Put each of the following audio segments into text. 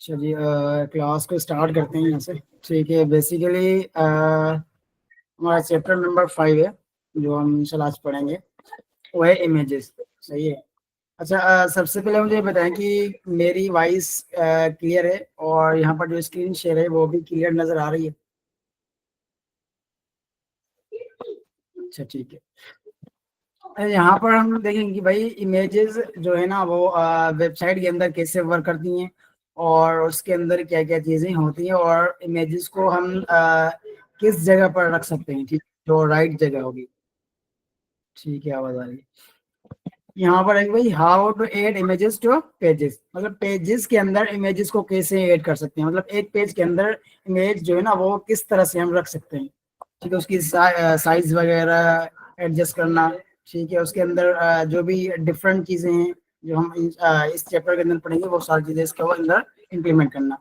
चलिए क्लास को स्टार्ट करते हैं यहाँ से। ठीक है, बेसिकली हमारा चैप्टर नंबर 5 है जो हम इंशाल्लाह आज पढ़ेंगे, वो है इमेजेस। सही है। अच्छा, सबसे पहले मुझे बताएं कि मेरी वॉइस क्लियर है और यहाँ पर जो स्क्रीन शेयर है वो भी क्लियर नज़र आ रही है। अच्छा ठीक है। यहाँ पर हम देखेंगे कि भाई इमेजेस जो है ना वो वेबसाइट के अंदर कैसे वर्क करती हैं और उसके अंदर क्या क्या चीज़ें होती हैं और इमेजेस को हम किस जगह पर रख सकते हैं। ठीक, जो राइट जगह होगी। ठीक है, आवाज़ आ रही है। यहाँ पर है भाई, how to add images to pages, मतलब पेजेस के अंदर इमेजेस को कैसे ऐड कर सकते हैं, मतलब एक पेज के अंदर इमेज जो है ना वो किस तरह से हम रख सकते हैं। ठीक है, उसकी साइज वगैरह एडजस्ट करना। ठीक है, उसके अंदर जो भी डिफरेंट चीजें हैं जो हम इस चैप्टर के अंदर पढ़ेंगे वो सारी चीजें इसके अंदर इम्प्लीमेंट करना।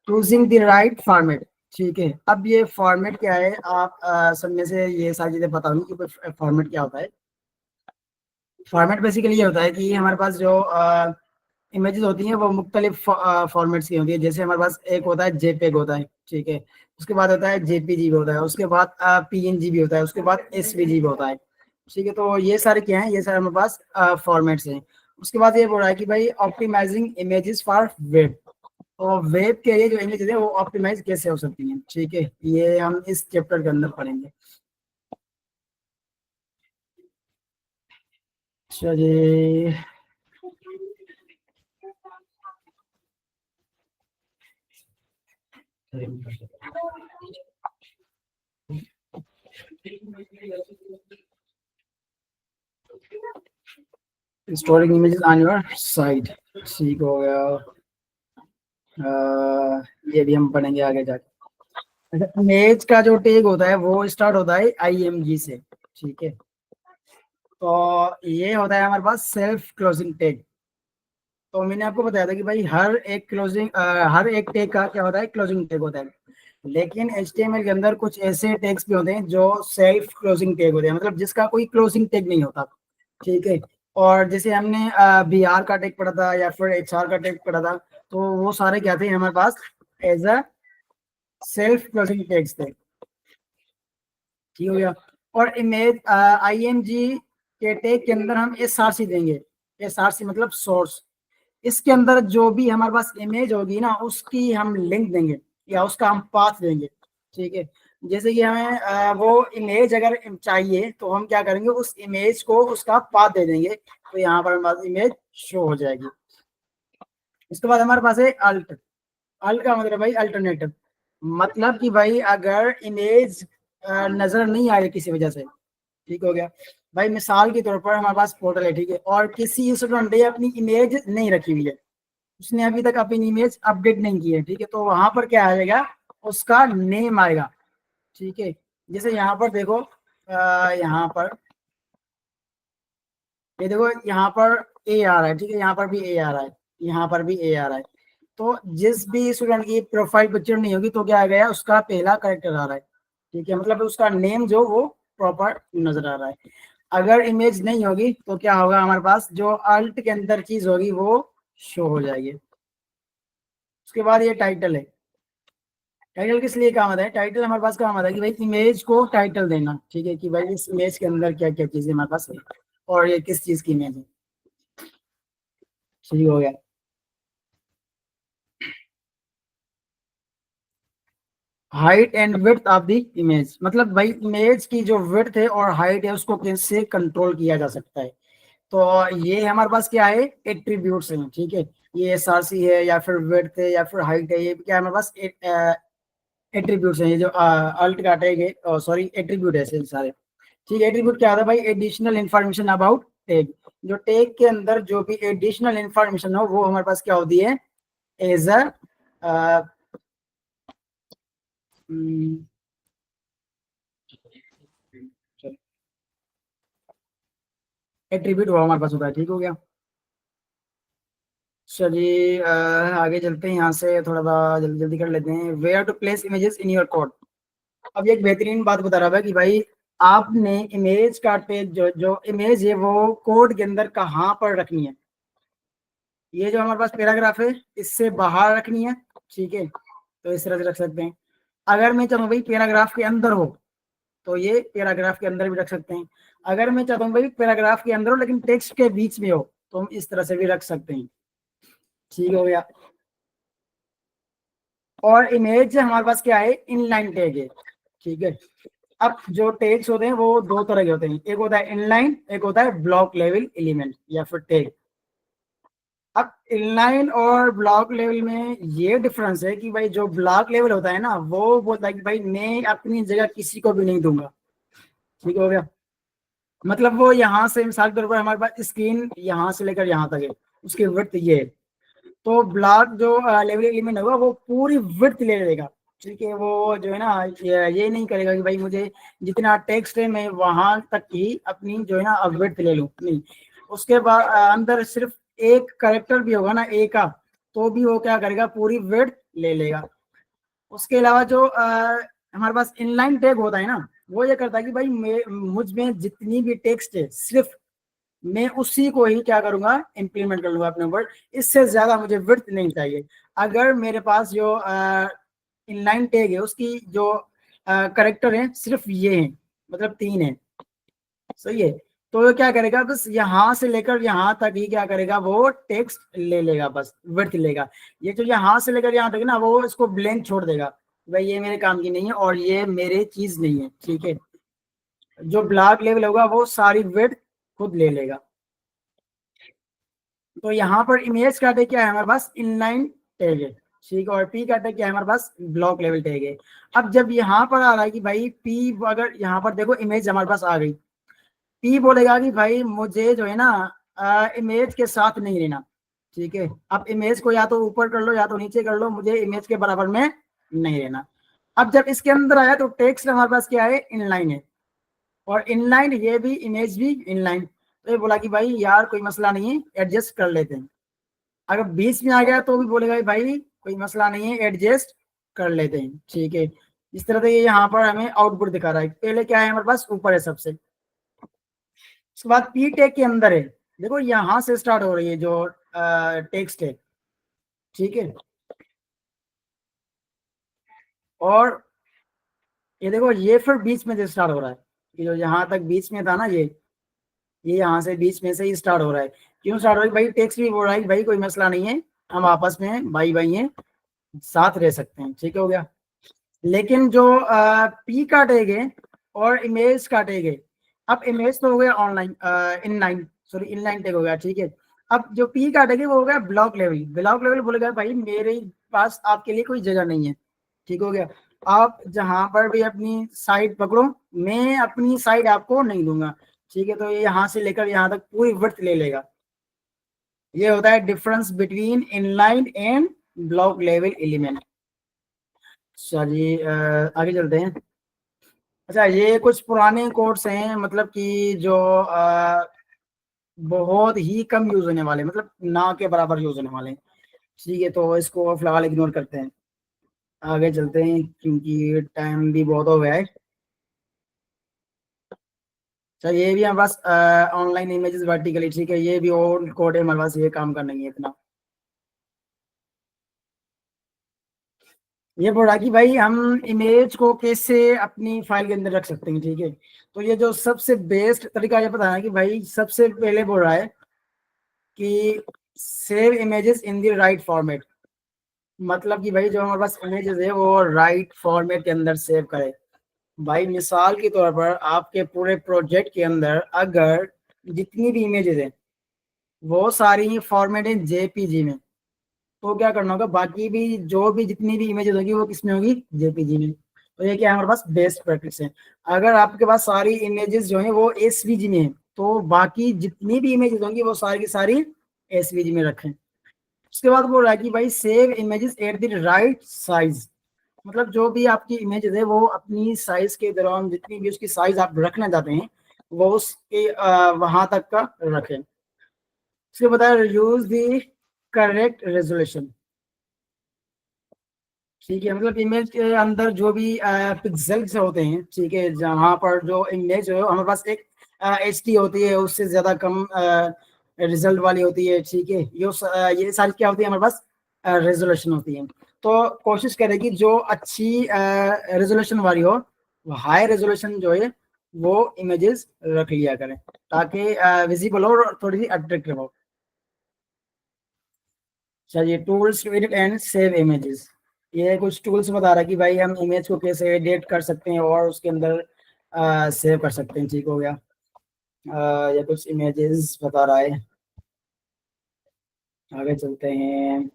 Choosing the right format. ठीक है, अब ये फॉर्मेट क्या है, आप सब में से ये सारी चीजें पता होंगी कि फॉर्मेट क्या होता है। फॉर्मेट बेसिकली ये होता है कि हमारे पास जो इमेजेस होती हैं वो मुख्तलिफ फॉर्मेट्स की होती है। जैसे हमारे पास एक होता है जेपेग होता है। ठीक है, उसके बाद होता है जेपीजी भी होता है, उसके बाद पीएनजी भी होता है, उसके बाद एसवीजी भी होता है। ठीक है, तो ये सारे क्या हैं, ये सारे हमारे पास फॉर्मेट्स हैं। उसके बाद ये बोल रहा है कि भाई ऑप्टिमाइजिंग इमेजेस फॉर वेब, और वेब के लिए जो इमेजेस है वो ऑप्टिमाइज कैसे हो सकती हैं। ठीक है, ये हम इस चैप्टर के अंदर पढ़ेंगे। चलिए, storing images on your site. ठीक हो गया। ये भी हम पढ़ेंगे आगे जाके। अच्छा, इमेज का जो टैग होता है वो स्टार्ट होता है आईएमजी से। ठीक है, तो ये होता है हमारे पास सेल्फ क्लोजिंग टैग। तो मैंने आपको बताया था कि भाई हर एक टैग का क्या होता है, क्लोजिंग टैग होता है। लेकिन HTML के अंदर कुछ ऐसे टैग्स भी होते हैं जो सेल्फ क्लोजिंग टैग होते हैं, मतलब जिसका कोई क्लोजिंग टैग नहीं होता। ठीक है, और जैसे हमने BR का टैग पढ़ा था या फिर HR का टैग पढ़ा था, तो वो सारे क्या थे हमारे पास, as a self closing tags थे। ठीक हो गया। और इमेज IMG के टैग के अंदर हम SRC देंगे। SRC मतलब सोर्स। इसके अंदर जो भी हमारे पास इमेज होगी ना उसकी हम लिंक देंगे या उसका हम पाथ देंगे। ठीक है, जैसे कि हमें वो इमेज अगर चाहिए तो हम क्या करेंगे, उस इमेज को उसका पाथ दे देंगे, तो यहाँ पर हमारे पास इमेज शो हो जाएगी। इसके बाद हमारे पास है अल्ट। अल्ट का मतलब भाई अल्टरनेटिव, मतलब कि भाई अगर इमेज नजर नहीं आ रही किसी वजह से। ठीक हो गया। भाई मिसाल के तौर पर हमारे पास पोर्टल है, ठीक है, और किसी स्टूडेंट ने अपनी इमेज नहीं रखी हुई है, उसने अभी तक अपनी इमेज अपडेट नहीं की है। ठीक है, तो वहां पर क्या आएगा, उसका नेम आएगा। ठीक है, जैसे यहाँ पर देखो, यहाँ पर ये देखो, यहाँ पर ए आ रहा है। ठीक है, यहाँ पर भी ए आ रहा है, यहाँ पर भी ए आ रहा है। तो जिस भी स्टूडेंट की प्रोफाइल पिक्चर नहीं होगी तो क्या आ गया, उसका पहला करेक्टर आ रहा है। ठीक है, मतलब उसका नेम जो वो प्रॉपर नजर आ रहा है। अगर इमेज नहीं होगी तो क्या होगा, हमारे पास जो अल्ट के अंदर चीज होगी वो शो हो जाएगी। उसके बाद ये टाइटल है। टाइटल किस लिए काम आता है, टाइटल हमारे पास काम आता है कि भाई इमेज को टाइटल देना। ठीक है, कि भाई इस इमेज के अंदर क्या क्या चीजें हमारे पास है और ये किस चीज की इमेज है। ठीक हो गया। Height and width of the image, मतलब भाई इमेज की जो विड्थ है और हाइट है उसको कैसे कंट्रोल किया जा सकता है। तो ये हमारे पास क्या है, एट्रीब्यूट्स हैं। ठीक है, ये SRC है या फिर विड्थ है या फिर हाइट है, ये क्या है हमारे पास एट्रीब्यूट्स हैं। ये जो अल्ट का टैग है, सॉरी एट्रीब्यूट है सारे। ठीक है, एट्रीब्यूट क्या होता है भाई, एडिशनल इंफॉर्मेशन अबाउट टैग। जो टैग के अंदर जो भी एडिशनल इंफॉर्मेशन हो वो हमारे पास क्या होती है, एज अ एट्रीब्यूट वो हमारे पास होता है। ठीक हो गया। चलिए आगे चलते हैं, यहाँ से थोड़ा सा जल्दी जल्दी कर लेते हैं। Where to place images in your code. अब ये एक बेहतरीन बात बता रहा था कि भाई आपने इमेज का पेज जो जो इमेज है वो कोड के अंदर कहाँ पर रखनी है। ये जो हमारे पास पैराग्राफ है इससे बाहर रखनी है, ठीक है, तो इस तरह से रख सकते हैं। अगर मैं चाहूँ भाई पैराग्राफ के अंदर हो तो ये पैराग्राफ के अंदर भी रख सकते हैं। अगर मैं चाहता हूँ भाई पैराग्राफ के अंदर हो लेकिन टेक्स्ट के बीच में हो तो हम इस तरह से भी रख सकते हैं। ठीक हो गया। और इमेज हमारे पास क्या है, इनलाइन टैग है, ठीक है। अब जो टैग्स होते हैं वो दो तरह के होते हैं, एक होता है इनलाइन, एक होता है ब्लॉक लेवल एलिमेंट या फिर टैग। अब इनलाइन और ब्लॉक लेवल में ये डिफरेंस है कि भाई जो ब्लॉक लेवल होता है ना वो बोलता है कि भाई मैं अपनी जगह किसी को भी नहीं दूंगा। ठीक हो गया। मतलब वो यहाँ से मिसाल के तौर पर हमारे पास स्क्रीन यहाँ से लेकर यहाँ तक है, उसकी विड्थ ये है। तो ब्लॉक जो लेवल एलिमेंट होगा वो पूरी विड्थ ले लेगा, ठीक है। वो जो है ना ये नहीं करेगा कि भाई मुझे जितना टेक्स्ट है मैं वहां तक ही अपनी जो है ना विड्थ ले लूं, नहीं। उसके बाद अंदर सिर्फ एक करेक्टर भी होगा ना ए का, तो भी वो क्या करेगा, पूरी विड्थ ले लेगा। उसके अलावा जो हमारे पास इनलाइन टैग होता है ना वो ये करता है कि भाई मुझ में जितनी भी टेक्स्ट है सिर्फ मैं उसी को ही क्या करूंगा, इंप्लीमेंट कर लूंगा अपने ऊपर, इससे ज्यादा मुझे विड्थ नहीं चाहिए। अगर मेरे पास जो इनलाइन टैग है उसकी जो करेक्टर है सिर्फ ये है, मतलब 3 है, सही है, तो वो क्या करेगा, बस यहाँ से लेकर यहाँ तक ही क्या करेगा, वो टेक्स्ट ले लेगा, बस विड्थ लेगा। ये जो यहाँ से लेकर यहाँ तक ना वो इसको ब्लैंक छोड़ देगा, भाई ये मेरे काम की नहीं है और ये मेरे चीज नहीं है, ठीक है। जो ब्लॉक लेवल होगा वो सारी विड्थ खुद ले लेगा। तो यहाँ पर इमेज का टैग क्या है हमारे पास, इनलाइन टैग है, ठीक है। और पी का टैग क्या है हमारे पास, ब्लॉक लेवल टैग है। अब जब यहाँ पर आ रहा है कि भाई पी, अगर यहाँ पर देखो इमेज हमारे पास आ गई, पी बोलेगा कि भाई मुझे जो है ना इमेज के साथ नहीं रहना, ठीक है। अब इमेज को या तो ऊपर कर लो या तो नीचे कर लो, मुझे इमेज के बराबर में नहीं रहना। अब जब इसके अंदर आया तो टेक्स्ट हमारे पास क्या है, इनलाइन है, और इनलाइन ये भी इमेज भी इनलाइन। तो ये बोला कि भाई यार कोई मसला नहीं है, एडजस्ट कर लेते हैं। अगर बीच में आ गया तो भी बोलेगा भाई कोई मसला नहीं है, एडजस्ट कर लेते हैं, ठीक है। इस तरह से ये यहाँ पर हमें आउटपुट दिखा रहा है। पहले क्या है हमारे पास, ऊपर है सबसे, उसके बाद पी टेक के अंदर है, देखो यहाँ से स्टार्ट हो रही है जो टेक्स्ट है, ठीक है। और ये देखो ये फिर बीच में से स्टार्ट हो रहा है, ये जो यहाँ तक बीच में था ना ये यहाँ से बीच में से ही स्टार्ट हो रहा है। क्यों स्टार्ट हो रहा है भाई, टेक्स्ट भी बोल रहा है भाई कोई मसला नहीं है, हम आपस में भाई भाई हैं, साथ रह सकते हैं, ठीक हो गया। लेकिन जो पी का टैग है और इमेज का टैग है, अब इमेज तो हो गया online, inline, sorry inline tag हो गया, ठीक है। अब जो पी का टैग है वो हो गया ब्लॉक लेवल। ब्लॉक लेवल बोलेगा भाई मेरे पास आपके लिए कोई जगह नहीं है, ठीक हो गया। आप जहां पर भी अपनी साइड पकड़ो, मैं अपनी साइड आपको नहीं दूंगा, ठीक है। तो ये यहाँ से लेकर यहाँ तक पूरी वर्थ ले लेगा। ये होता है difference between inline and block level element. चलिए आगे चलते हैं। अच्छा ये कुछ पुराने कोड्स हैं, मतलब कि जो बहुत ही कम यूज होने वाले, मतलब ना के बराबर यूज होने वाले हैं, ठीक है। तो इसको फिलहाल इग्नोर करते हैं, आगे चलते हैं क्योंकि टाइम भी बहुत हो गया है। अच्छा ये भी हमारे पास ऑनलाइन इमेजेस वर्टिकली, ठीक है, ये भी ओल्ड कोड है हमारे पास, ये काम करना ही है इतना। ये बोल रहा है कि भाई हम इमेज को कैसे अपनी फाइल के अंदर रख सकते हैं, ठीक है। तो ये जो सबसे बेस्ट तरीका ये पता है कि भाई सबसे पहले बोल रहा है कि save images in the right format, मतलब कि भाई जो हमारे पास इमेजेस है वो राइट फॉर्मेट के अंदर सेव करे। भाई मिसाल के तौर पर आपके पूरे प्रोजेक्ट के अंदर अगर जितनी भी इमेजेस है वो सारी फॉर्मेट है जेपीजी में, तो क्या करना होगा, बाकी भी जो भी जितनी भी इमेजेस होगी वो किसमें होगी, जेपीजी में। तो ये क्या है हमारे पास बेस्ट प्रैक्टिस है। अगर आपके पास सारी इमेजेस जो है वो एसवीजी में है तो बाकी जितनी भी इमेजेस होंगी वो सारी की सारी एसवीजी में रखें। उसके बाद बोल रहा है कि भाई save images at the right size, मतलब जो भी आपकी इमेजेस है वो अपनी साइज के दौरान जितनी भी उसकी साइज आप रखना चाहते हैं वो उसके वहां तक का रखें। उसके बाद यूज द करेक्ट रेजोल्यूशन, ठीक है। मतलब इमेज के अंदर जो भी पिक्सेल्स होते हैं, ठीक है, जहां पर जो इमेज है हमारे पास एक एच डी होती है उससे ज्यादा कम रिजल्ट वाली होती है, ठीक है। ये सारी क्या होती है हमारे पास, रेजोल्यूशन होती है। तो कोशिश करें कि जो अच्छी रेजोल्यूशन वाली हो, हाई रेजोल्यूशन जो है वो इमेजेस रख लिया करें, ताकि विजिबल हो और थोड़ी सी अट्रैक्टिव हो। चलिए, tools to edit and save images, ये कुछ टूल्स बता रहा है कि भाई हम इमेज को कैसे एडिट कर सकते हैं और उसके अंदर सेव कर सकते हैं, ठीक हो गया। ये कुछ इमेजेस बता रहा है, आगे चलते हैं।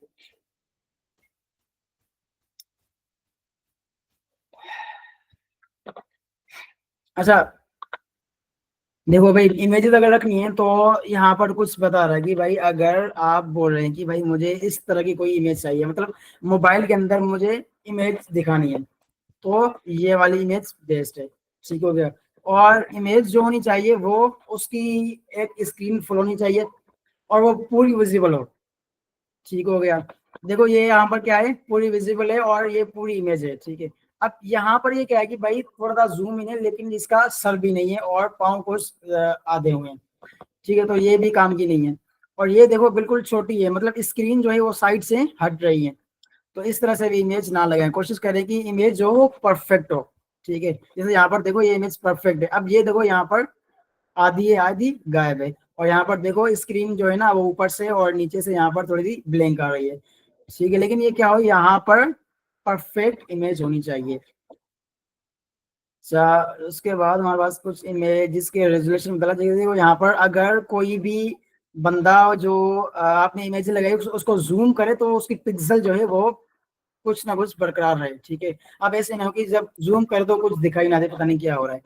अच्छा, देखो भाई, इमेजेस अगर रखनी है तो यहाँ पर कुछ बता रहा है कि भाई अगर आप बोल रहे हैं कि भाई मुझे इस तरह की कोई इमेज चाहिए, मतलब मोबाइल के अंदर मुझे इमेज दिखानी है, तो ये वाली इमेज बेस्ट है, ठीक हो गया। और इमेज जो होनी चाहिए वो उसकी एक स्क्रीन फुल होनी चाहिए और वो पूरी विजिबल हो, ठीक हो गया। देखो ये यहाँ पर क्या है, पूरी विजिबल है और ये पूरी इमेज है, ठीक है। अब यहाँ पर ये क्या है कि भाई थोड़ा सा जूम इन है, लेकिन इसका सर भी नहीं है और पाँव कुछ आधे हुए हैं, ठीक है, तो ये भी काम की नहीं है। और ये देखो बिल्कुल छोटी है, मतलब स्क्रीन जो है वो साइड से हट रही है। तो इस तरह से भी इमेज ना लगाएं, कोशिश करें कि इमेज जो हो परफेक्ट हो, ठीक है। जैसे यहाँ पर देखो ये इमेज परफेक्ट है, अब ये देखो यहाँ पर आधी है, आधी गायब है। और यहाँ पर देखो स्क्रीन जो है ना वो ऊपर से और नीचे से यहाँ पर थोड़ी सी ब्लैंक आ रही है, ठीक है। लेकिन ये क्या हो, यहाँ पर परफेक्ट इमेज होनी चाहिए। अच्छा, उसके बाद हमारे पास कुछ इमेज जिसके रेजोल्यूशन गलत है, देखो यहाँ पर अगर कोई भी बंदा जो आपने इमेज लगाई उसको जूम करे तो उसकी पिक्सल जो है वो कुछ ना कुछ बरकरार रहे, ठीक है। अब ऐसे ना हो कि जब जूम करे तो कुछ दिखाई ना दे, पता नहीं क्या हो रहा है,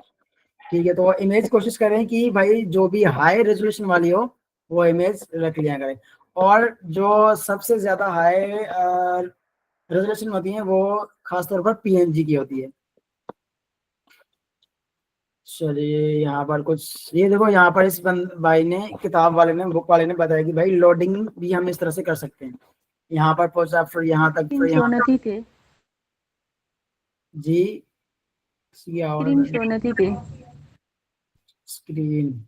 ठीक है। तो इमेज कोशिश करें कि भाई जो भी हाई रेजोल्यूशन वाली हो वो इमेज रख लिया करें। और जो सबसे ज्यादा हाई रेजोल्यूशन होती है वो खासतौर पर पीएनजी की होती है। चलिए, यहाँ पर कुछ ये देखो, यहाँ पर इस भाई ने, किताब वाले ने, बुक वाले ने बताया कि भाई लोडिंग भी हम इस तरह से कर सकते हैं। यहाँ पर पहुंचा, फिर यहाँ तक, स्क्रीन फिर शो यहाँ तक। નથી થે जी, इसकी स्क्रीन आवाज, शो નથી થે स्क्रीन,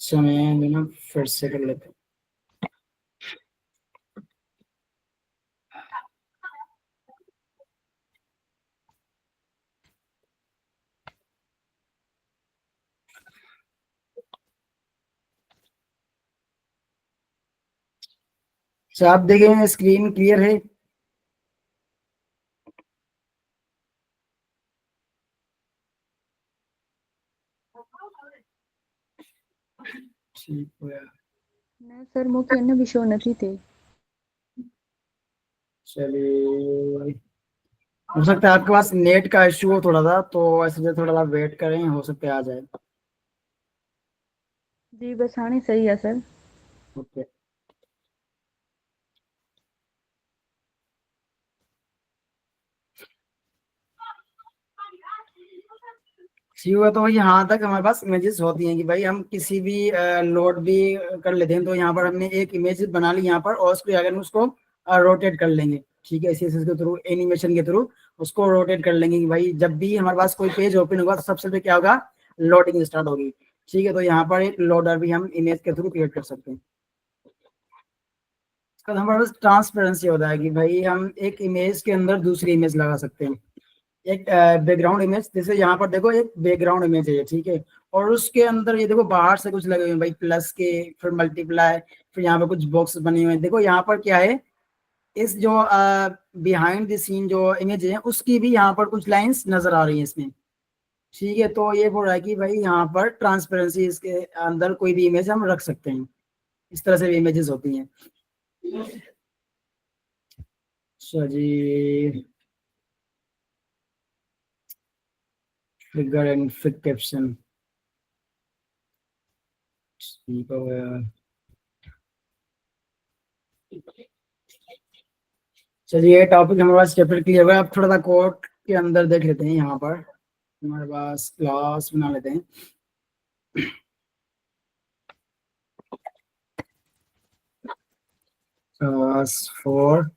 समय देना, फिर से कर लेते हैं। अच्छा, आप देखें स्क्रीन क्लियर है। ठीक है, ના સર મોકે એને બી શો નથી થે चलिए, हो सकता है आपके पास नेट का इश्यू हो थोड़ा सा, तो ऐसे थोड़ा सा वेट करें, हो सकता है आ जाए। जी बस हाणे सही है सर ओके, ठीक हुआ। तो यहाँ तक हमारे पास इमेजेस होती हैं कि भाई हम किसी भी लोड भी कर लेते हैं, तो यहाँ पर हमने एक इमेज बना ली यहाँ पर, और उसको अगर उसको रोटेट कर लेंगे, ठीक है, इसी के थ्रू, एनिमेशन के थ्रू उसको रोटेट कर लेंगे कि भाई जब भी हमारे पास कोई पेज ओपन होगा तो सबसे पहले क्या होगा, लोडिंग स्टार्ट होगी, ठीक है। तो यहाँ पर एक लोडर भी हम इमेज के थ्रू क्रिएट कर सकते हैं। इसका हमारे पास ट्रांसपेरेंसी होता है कि भाई हम एक इमेज के अंदर दूसरी इमेज लगा सकते हैं। एक बैकग्राउंड इमेज, जैसे यहाँ पर देखो एक बैकग्राउंड इमेज है, ठीक है। और उसके अंदर ये देखो बाहर से कुछ लगे हुए हैं भाई, प्लस के, फिर मल्टीप्लाई, फिर यहाँ पर कुछ बॉक्स बने हुए हैं। देखो यहाँ पर क्या है, इस जो बिहाइंड द सीन जो इमेज है उसकी भी यहाँ पर कुछ लाइंस नजर आ रही हैं इसमें, ठीक है। तो ये बोल रहा है कि भाई यहाँ पर ट्रांसपेरेंसी, इसके अंदर कोई भी इमेज हम रख सकते हैं, इस तरह से भी इमेजेस होती हैं। अच्छा जी, फिगर एंड फिट कैप्शन, ठीक हो गया। चलिए, ये टॉपिक हमारे पास चैप्टर क्लियर हुआ। अब थोड़ा सा कोड के अंदर देख लेते हैं, यहाँ पर हमारे पास क्लास बना लेते हैं। Class 4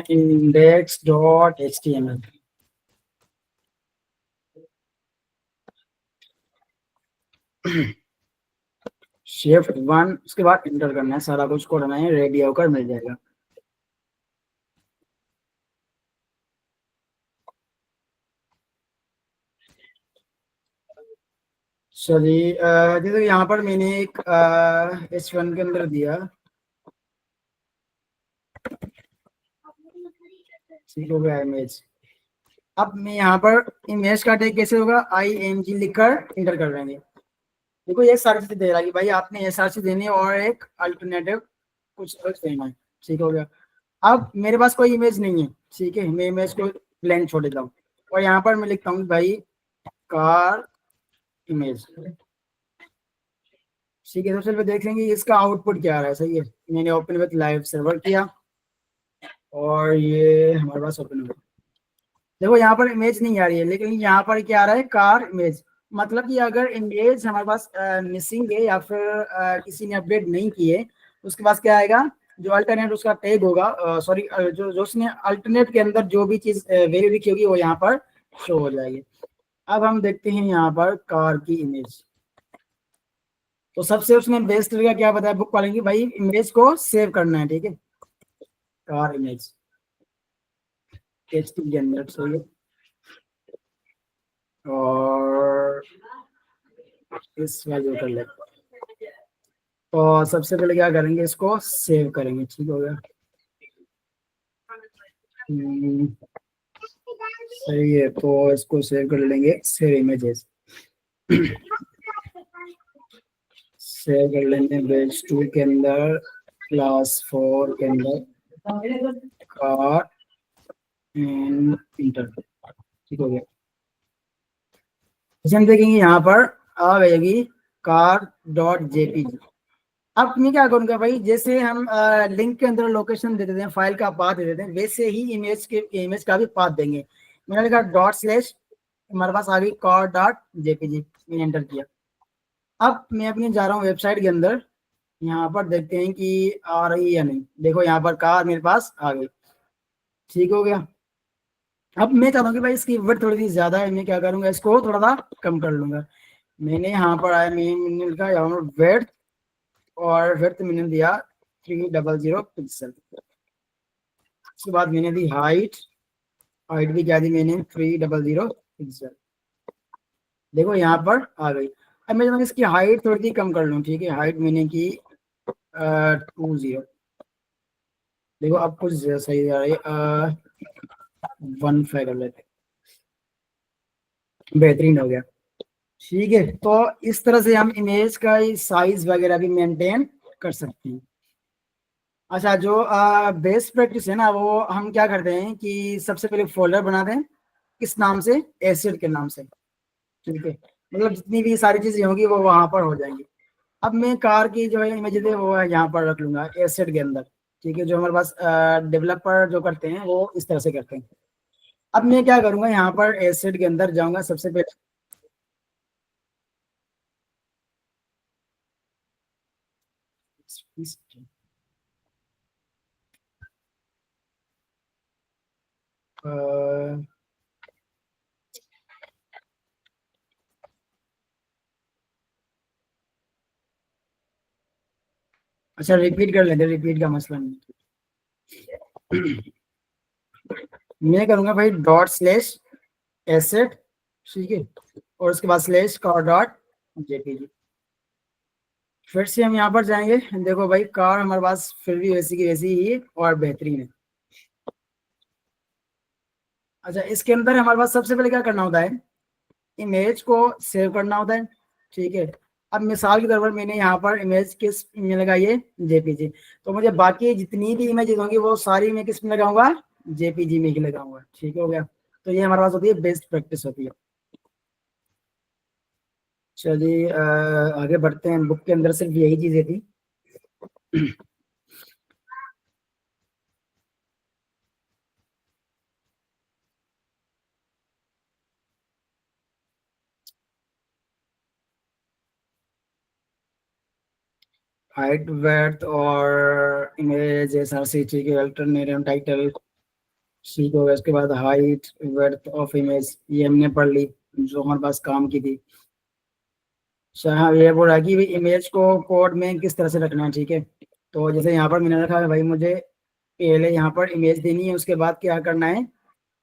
index.html। Shift 1, उसके बाद इंटर करना है, सारा कुछ कोड हमें रेडी होकर मिल जाएगा। चलिए जैसे यहाँ पर मैंने एक H1 के अंदर दिया, ठीक हो गया इमेज। अब मैं यहाँ पर इमेज का टैग कैसे होगा, IMG लिखकर इंटर कर देंगे। देखो ये सारी चीजें दे रहा है कि भाई आपने ये सारी चीज देनी है और एक अल्टरनेटिव कुछ देना है, ठीक हो गया। अब मेरे पास कोई इमेज नहीं है, ठीक है, मैं इमेज को ब्लैंक छोड़ देता हूँ और यहाँ पर मैं लिखता हूँ भाई कार इमेज, ठीक है। सबसे पहले देख लेंगे इसका आउटपुट क्या आ रहा है। सही है, मैंने ओपन विथ लाइव सर्वर किया और ये हमारे पास ओपन हुआ। देखो यहाँ पर इमेज नहीं आ रही है, लेकिन यहाँ पर क्या आ रहा है, कार इमेज। मतलब कि अगर इमेज हमारे पास मिसिंग है या फिर किसी ने अपडेट नहीं की है, उसके पास क्या आएगा, जो अल्टरनेट उसका टैग होगा, सॉरी जो जो उसने अल्टरनेट के अंदर जो भी चीज वैल्यू लिखी होगी वो यहाँ पर शो हो जाएगी। अब हम देखते हैं यहाँ पर कार की इमेज। तो सबसे उसने बेस्ट तरीका क्या बताया बुक वाले की, भाई इमेज को सेव करना है, ठीक है। कार इमेज टेक्स्ट के अंदर, सही है। और इस वैल्यू कर लेते हैं। तो सबसे पहले क्या करेंगे, इसको सेव करेंगे, ठीक हो गया। सही है, तो इसको सेव कर लेंगे, सेव इमेजेस सेव कर लेंगे बैच 2 के अंदर, क्लास 4 के अंदर कार एंड इंटर, ठीक हो गया। जैसे हम देखेंगे यहाँ पर आ गएगी car.jpg। अब मैं क्या करूंगा भाई, जैसे हम लिंक के अंदर लोकेशन दे देते हैं, फाइल का पाथ दे देते हैं, वैसे ही इमेज का भी पाथ देंगे। मैंने लिखा डॉट / हमारे पास आ गई car.jpg, मैंने एंटर किया। अब मैं अपने जा रहा हूँ वेबसाइट के अंदर, यहाँ पर देखते हैं कि आ रही है या नहीं। देखो यहाँ पर कार मेरे पास आ गई, ठीक हो गया। अब मैं चाहता हूँ कि भाई इसकी विड्थ थोड़ी सी ज्यादा है, मैं क्या करूंगा, इसको थोड़ा सा कम कर लूंगा। मैंने यहाँ पर आया, मैंने लिखा यहाँ पर विड्थ, और विड्थ मैंने दिया 300 पिक्सल। उसके बाद मैंने दी हाइट, हाइट भी क्या दी मैंने 300 पिक्सल। देखो यहाँ पर आ गई। अब मैं इसकी हाइट थोड़ी सी कम कर लूँ, ठीक है। हाइट मैंने की 20। देखो अब कुछ सही आ रही है, 15 कर लेते, बेहतरीन हो गया, ठीक है। तो इस तरह से हम इमेज का साइज वगैरह भी मेंटेन कर सकते हैं। अच्छा, जो बेस्ट प्रैक्टिस है ना, वो हम क्या करते हैं कि सबसे पहले फोल्डर बना दें, किस नाम से, एसिड के नाम से, ठीक है। मतलब जितनी भी सारी चीजें होंगी वो वहां पर हो जाएंगी। अब मैं कार की जो है इमेज है वो यहाँ पर रख लूंगा एसिड के अंदर, ठीक है। जो हमारे पास डेवलपर जो करते हैं वो इस तरह से करते हैं। अब मैं क्या करूंगा, यहाँ पर एसिड के अंदर जाऊंगा सबसे पहले। अ, अच्छा रिपीट कर लेते, रिपीट का मसला नहीं। मैं करूंगा भाई ./एसेट, ठीक है, और उसके बाद /car.jpg। फिर से हम यहाँ पर जाएंगे। देखो भाई कार हमारे पास फिर भी वैसी की वैसी ही और बेहतरीन है। अच्छा, इसके अंदर हमारे पास सबसे पहले क्या करना होता है, इमेज को सेव करना होता है, ठीक है। अब मिसाल के तौर पर मैंने यहाँ पर इमेज किस में लगाई है, जेपीजी। तो मुझे बाकी जितनी भी इमेजेस होंगी वो सारी मैं किस में लगाऊंगा, जेपीजी में ही लगाऊंगा, ठीक हो गया। तो ये हमारे पास होती है बेस्ट प्रैक्टिस होती है। चलिए आगे बढ़ते हैं। बुक के अंदर सिर्फ यही चीजें थी। हाइट वेड्थ और इमेज एसआरसी, ठीक है, अल्टरनेटिव टाइटल, ठीक हो गया। उसके बाद हाइट वेड्थ ऑफ इमेज, ये हमने पढ़ ली जो हमारे पास काम की थी। अच्छा हाँ, ये बोल रहा है कि इमेज को कोड में किस तरह से रखना है, ठीक है। तो जैसे यहाँ पर मैंने रखा है भाई, मुझे पहले यहाँ पर इमेज देनी है, उसके बाद क्या करना है,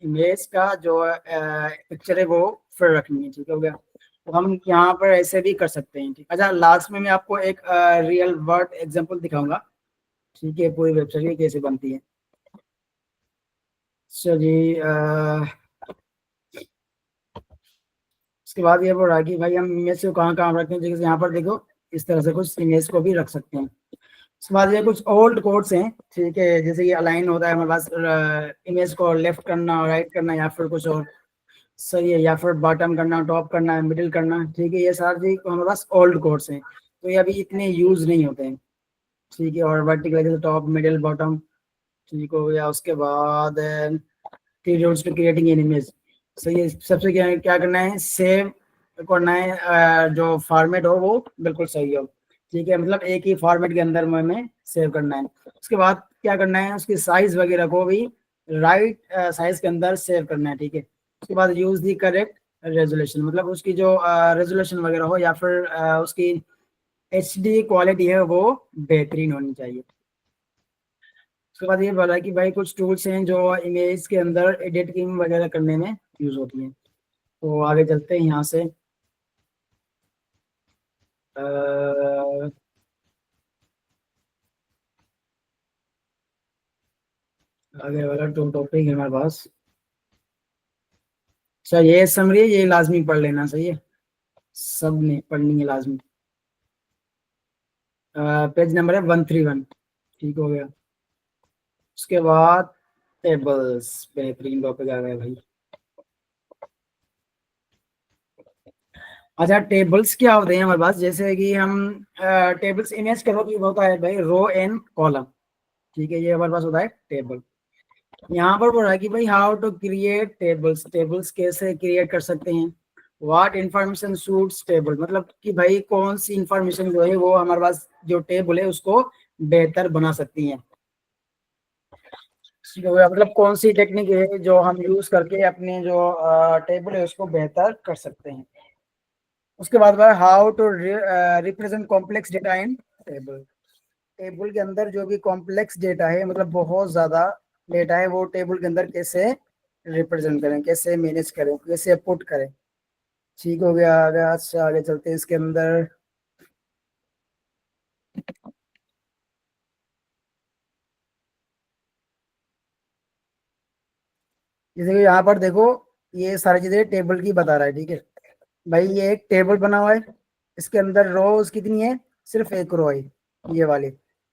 इमेज का जो पिक्चर है वो फिर रखनी है, ठीक हो गया। तो हम यहाँ पर ऐसे भी कर सकते हैं, ठीक। अच्छा, लास्ट में मैं आपको एक रियल वर्ड एग्जांपल दिखाऊंगा, ठीक है, पूरी वेबसाइट कैसे बनती है। चलिए उसके बाद ये बोल रहा है कि भाई हम इमेज को कहाँ कहाँ रखें, जैसे यहाँ पर देखो इस तरह से कुछ इमेज को भी रख सकते हैं। उसके बाद ये कुछ ओल्ड कोड्स हैं, ठीक है, जैसे ये अलाइन होता है हमारे पास, इमेज को लेफ्ट करना, राइट करना, या फिर कुछ और सही है, या फिर बॉटम करना, टॉप करना है, मिडिल करना, ठीक है, ये सारे हमारे पास ओल्ड कोड्स हैं, तो ये अभी इतने यूज नहीं होते हैं, ठीक है। और वर्टिकल जैसे टॉप मिडिल बॉटम, ठीक हो गया। उसके बाद rules to creating an image, सही है। सबसे क्या क्या करना है, सेव करना है, जो फॉर्मेट हो वो बिल्कुल सही हो, ठीक है, मतलब एक ही फॉर्मेट के अंदर में हमें सेव करना है। उसके बाद क्या करना है, उसकी साइज वगैरह को भी राइट साइज के अंदर सेव करना है, ठीक है। उसके बाद यूज दी करेक्ट रेजोल्यूशन, मतलब उसकी जो रेजोल्यूशन वगैरह हो, या फिर उसकी एचडी क्वालिटी है वो बेहतरीन होनी चाहिए। उसके बाद ये बोला कि भाई कुछ टूल्स हैं जो इमेज के अंदर एडिटिंग वगैरह करने में यूज होती हैं। तो आगे चलते हैं यहाँ से। आगे वाला टॉपिक है हमारे पास। अच्छा, ये समरी है, ये लाजमी पढ़ लेना, सही है, सब ने पढ़नी है लाजमी। पेज नंबर है 131, ठीक हो गया। उसके बाद टेबल्स, बेहतरीन टॉपिक आ गया भाई। अच्छा, टेबल्स क्या होते हैं हमारे पास, जैसे कि हम टेबल्स इमेज करो कि होता है भाई रो एंड कॉलम, ठीक है, ये हमारे पास होता है टेबल। यहाँ पर बोल रहा है कि भाई how to create tables, tables कैसे क्रिएट कर सकते हैं। व्हाट इंफॉर्मेशन सूट्स टेबल, मतलब कि भाई कौन सी इंफॉर्मेशन जो है वो हमारे पास जो टेबल है उसको बेहतर बना सकती है, मतलब कौन सी टेक्निक है जो हम यूज करके अपने जो टेबल है उसको बेहतर कर सकते हैं। उसके बाद how to represent complex data in table, table के अंदर जो भी कॉम्प्लेक्स डेटा है, मतलब बहुत ज्यादा डेटा है, वो टेबल के अंदर कैसे रिप्रेजेंट करें, कैसे मैनेज करें, कैसे पुट करें, ठीक हो गया। आगे आज से आगे चलते हैं इसके अंदर। जैसे कि यहाँ पर देखो, ये सारी चीजें टेबल की बता रहा है, ठीक है भाई। ये एक टेबल बना हुआ है, इसके अंदर रोज कितनी है, सिर्फ एक रो है ये वाली।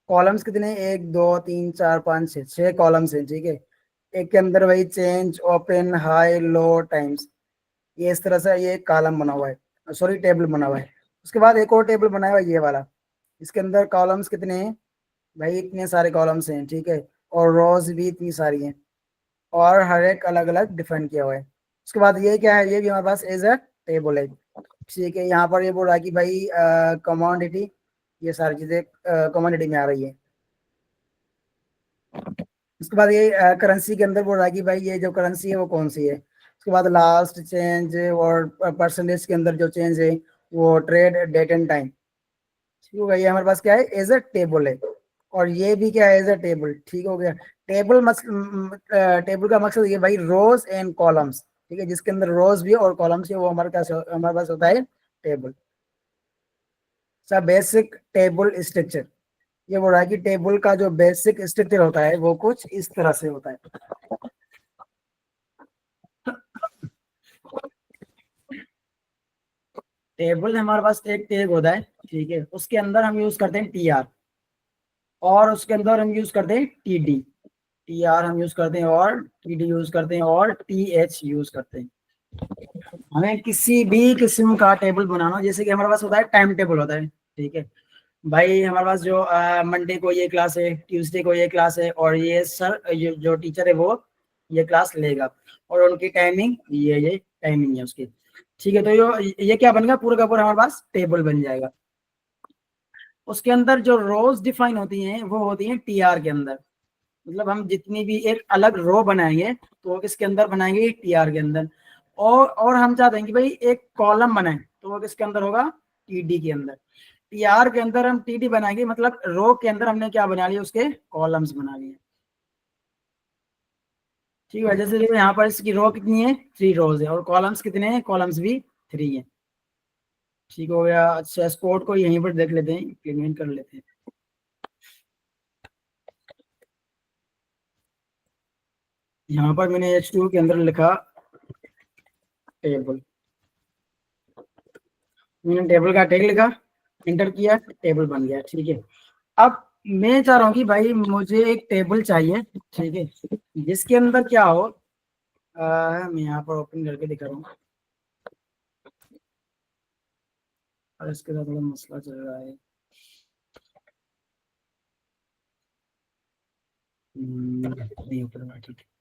कॉलम्स कितने हैं, 1 2 3 4 5 6, 6 कॉलम्स हैं, ठीक है। एक के अंदर वही चेंज, ओपन, हाई, लो, टाइम्स, ये इस तरह से ये कॉलम बना हुआ है, सॉरी टेबल बना हुआ है। उसके बाद एक और टेबल बनाया हुआ है ये वाला, इसके अंदर कॉलम्स कितने हैं भाई, इतने सारे कॉलम्स हैं, ठीक है, और रोज भी इतनी सारी हैं, और हर एक अलग अलग डिफाइन किया हुआ है। उसके बाद ये क्या है, ये भी हमारे पास एज अ टेबल है, ठीक है। यहाँ पर ये बोल रहा है कि भाई कमोडिटी, ये सारी चीजें कमोडिटी में आ रही है। उसके बाद ये करेंसी के अंदर बोल रहा है कि भाई ये जो करेंसी है वो कौन सी है। उसके बाद लास्ट चेंज और परसेंटेज के अंदर जो चेंज है वो ट्रेड डेट एंड टाइम, ठीक हो गया। ये हमारे पास क्या है, एज अ टेबल है, और ये भी क्या है, एज अ टेबल, ठीक हो गया। टेबल का मकसद ये भाई रोज एंड कॉलम्स, ठीक है, जिसके अंदर रोज भी और कॉलम्स है वो हमारे पास होता है टेबल। सा बेसिक टेबल स्ट्रक्चर, ये बोल रहा है कि टेबल का जो बेसिक स्ट्रक्चर होता है वो कुछ इस तरह से होता है। टेबल हमारे पास एक टैग होता है, ठीक है, उसके अंदर हम यूज करते हैं टीआर, और उसके अंदर हम यूज करते हैं टीडी, टीआर हम यूज करते हैं, और टीडी यूज करते हैं, और टीएच यूज करते हैं। हमें किसी भी किस्म का टेबल बनाना, जैसे कि हमारे पास होता है टाइम टेबल होता है, ठीक है भाई। हमारे पास जो मंडे को ये क्लास है, ट्यूसडे को ये क्लास है, और ये सर ये जो टीचर है वो ये क्लास लेगा, और उनकी टाइमिंग ये टाइमिंग है उसकी, ठीक है। तो ये क्या बनेगा, पूरा का पूरा हमारे पास टेबल बन जाएगा। उसके अंदर जो रोज डिफाइन होती हैं वो होती हैं टीआर के अंदर। मतलब हम जितनी भी एक अलग रो बनाएंगे तो वो किसके अंदर बनाएंगे, टीआर के अंदर। और हम चाहते हैं कि भाई एक कॉलम बनाए तो वो किसके अंदर होगा, टीडी के अंदर। टीआर के अंदर हम टीडी बनाएंगे, मतलब रो के अंदर हमने क्या बना लिया, उसके कॉलम्स बना लिए। ठीक है, जैसे देखो यहाँ पर इसकी रो कितनी है, 3 रोज है, और कॉलम्स कितने हैं, कॉलम्स भी 3 है। ठीक हो गया। अच्छा, इस कोड को यहीं पर देख लेते हैं, इम्प्लीमेंट कर लेते हैं। यहाँ पर मैंने H2 के अंदर लिखा टेबल, मैंने टेबल का टैग लिखा, इंटर किया, टेबल बन गया। ठीक है, अब मैं चाह रहा हूँ कि भाई मुझे एक टेबल चाहिए, ठीक है, जिसके अंदर क्या हो, मैं यहाँ पर ओपन करके दिखा रहा हूँ, और इसके साथ थोड़ा मसला चल रहा है। नहीं ओपन हुआ, ठीक है।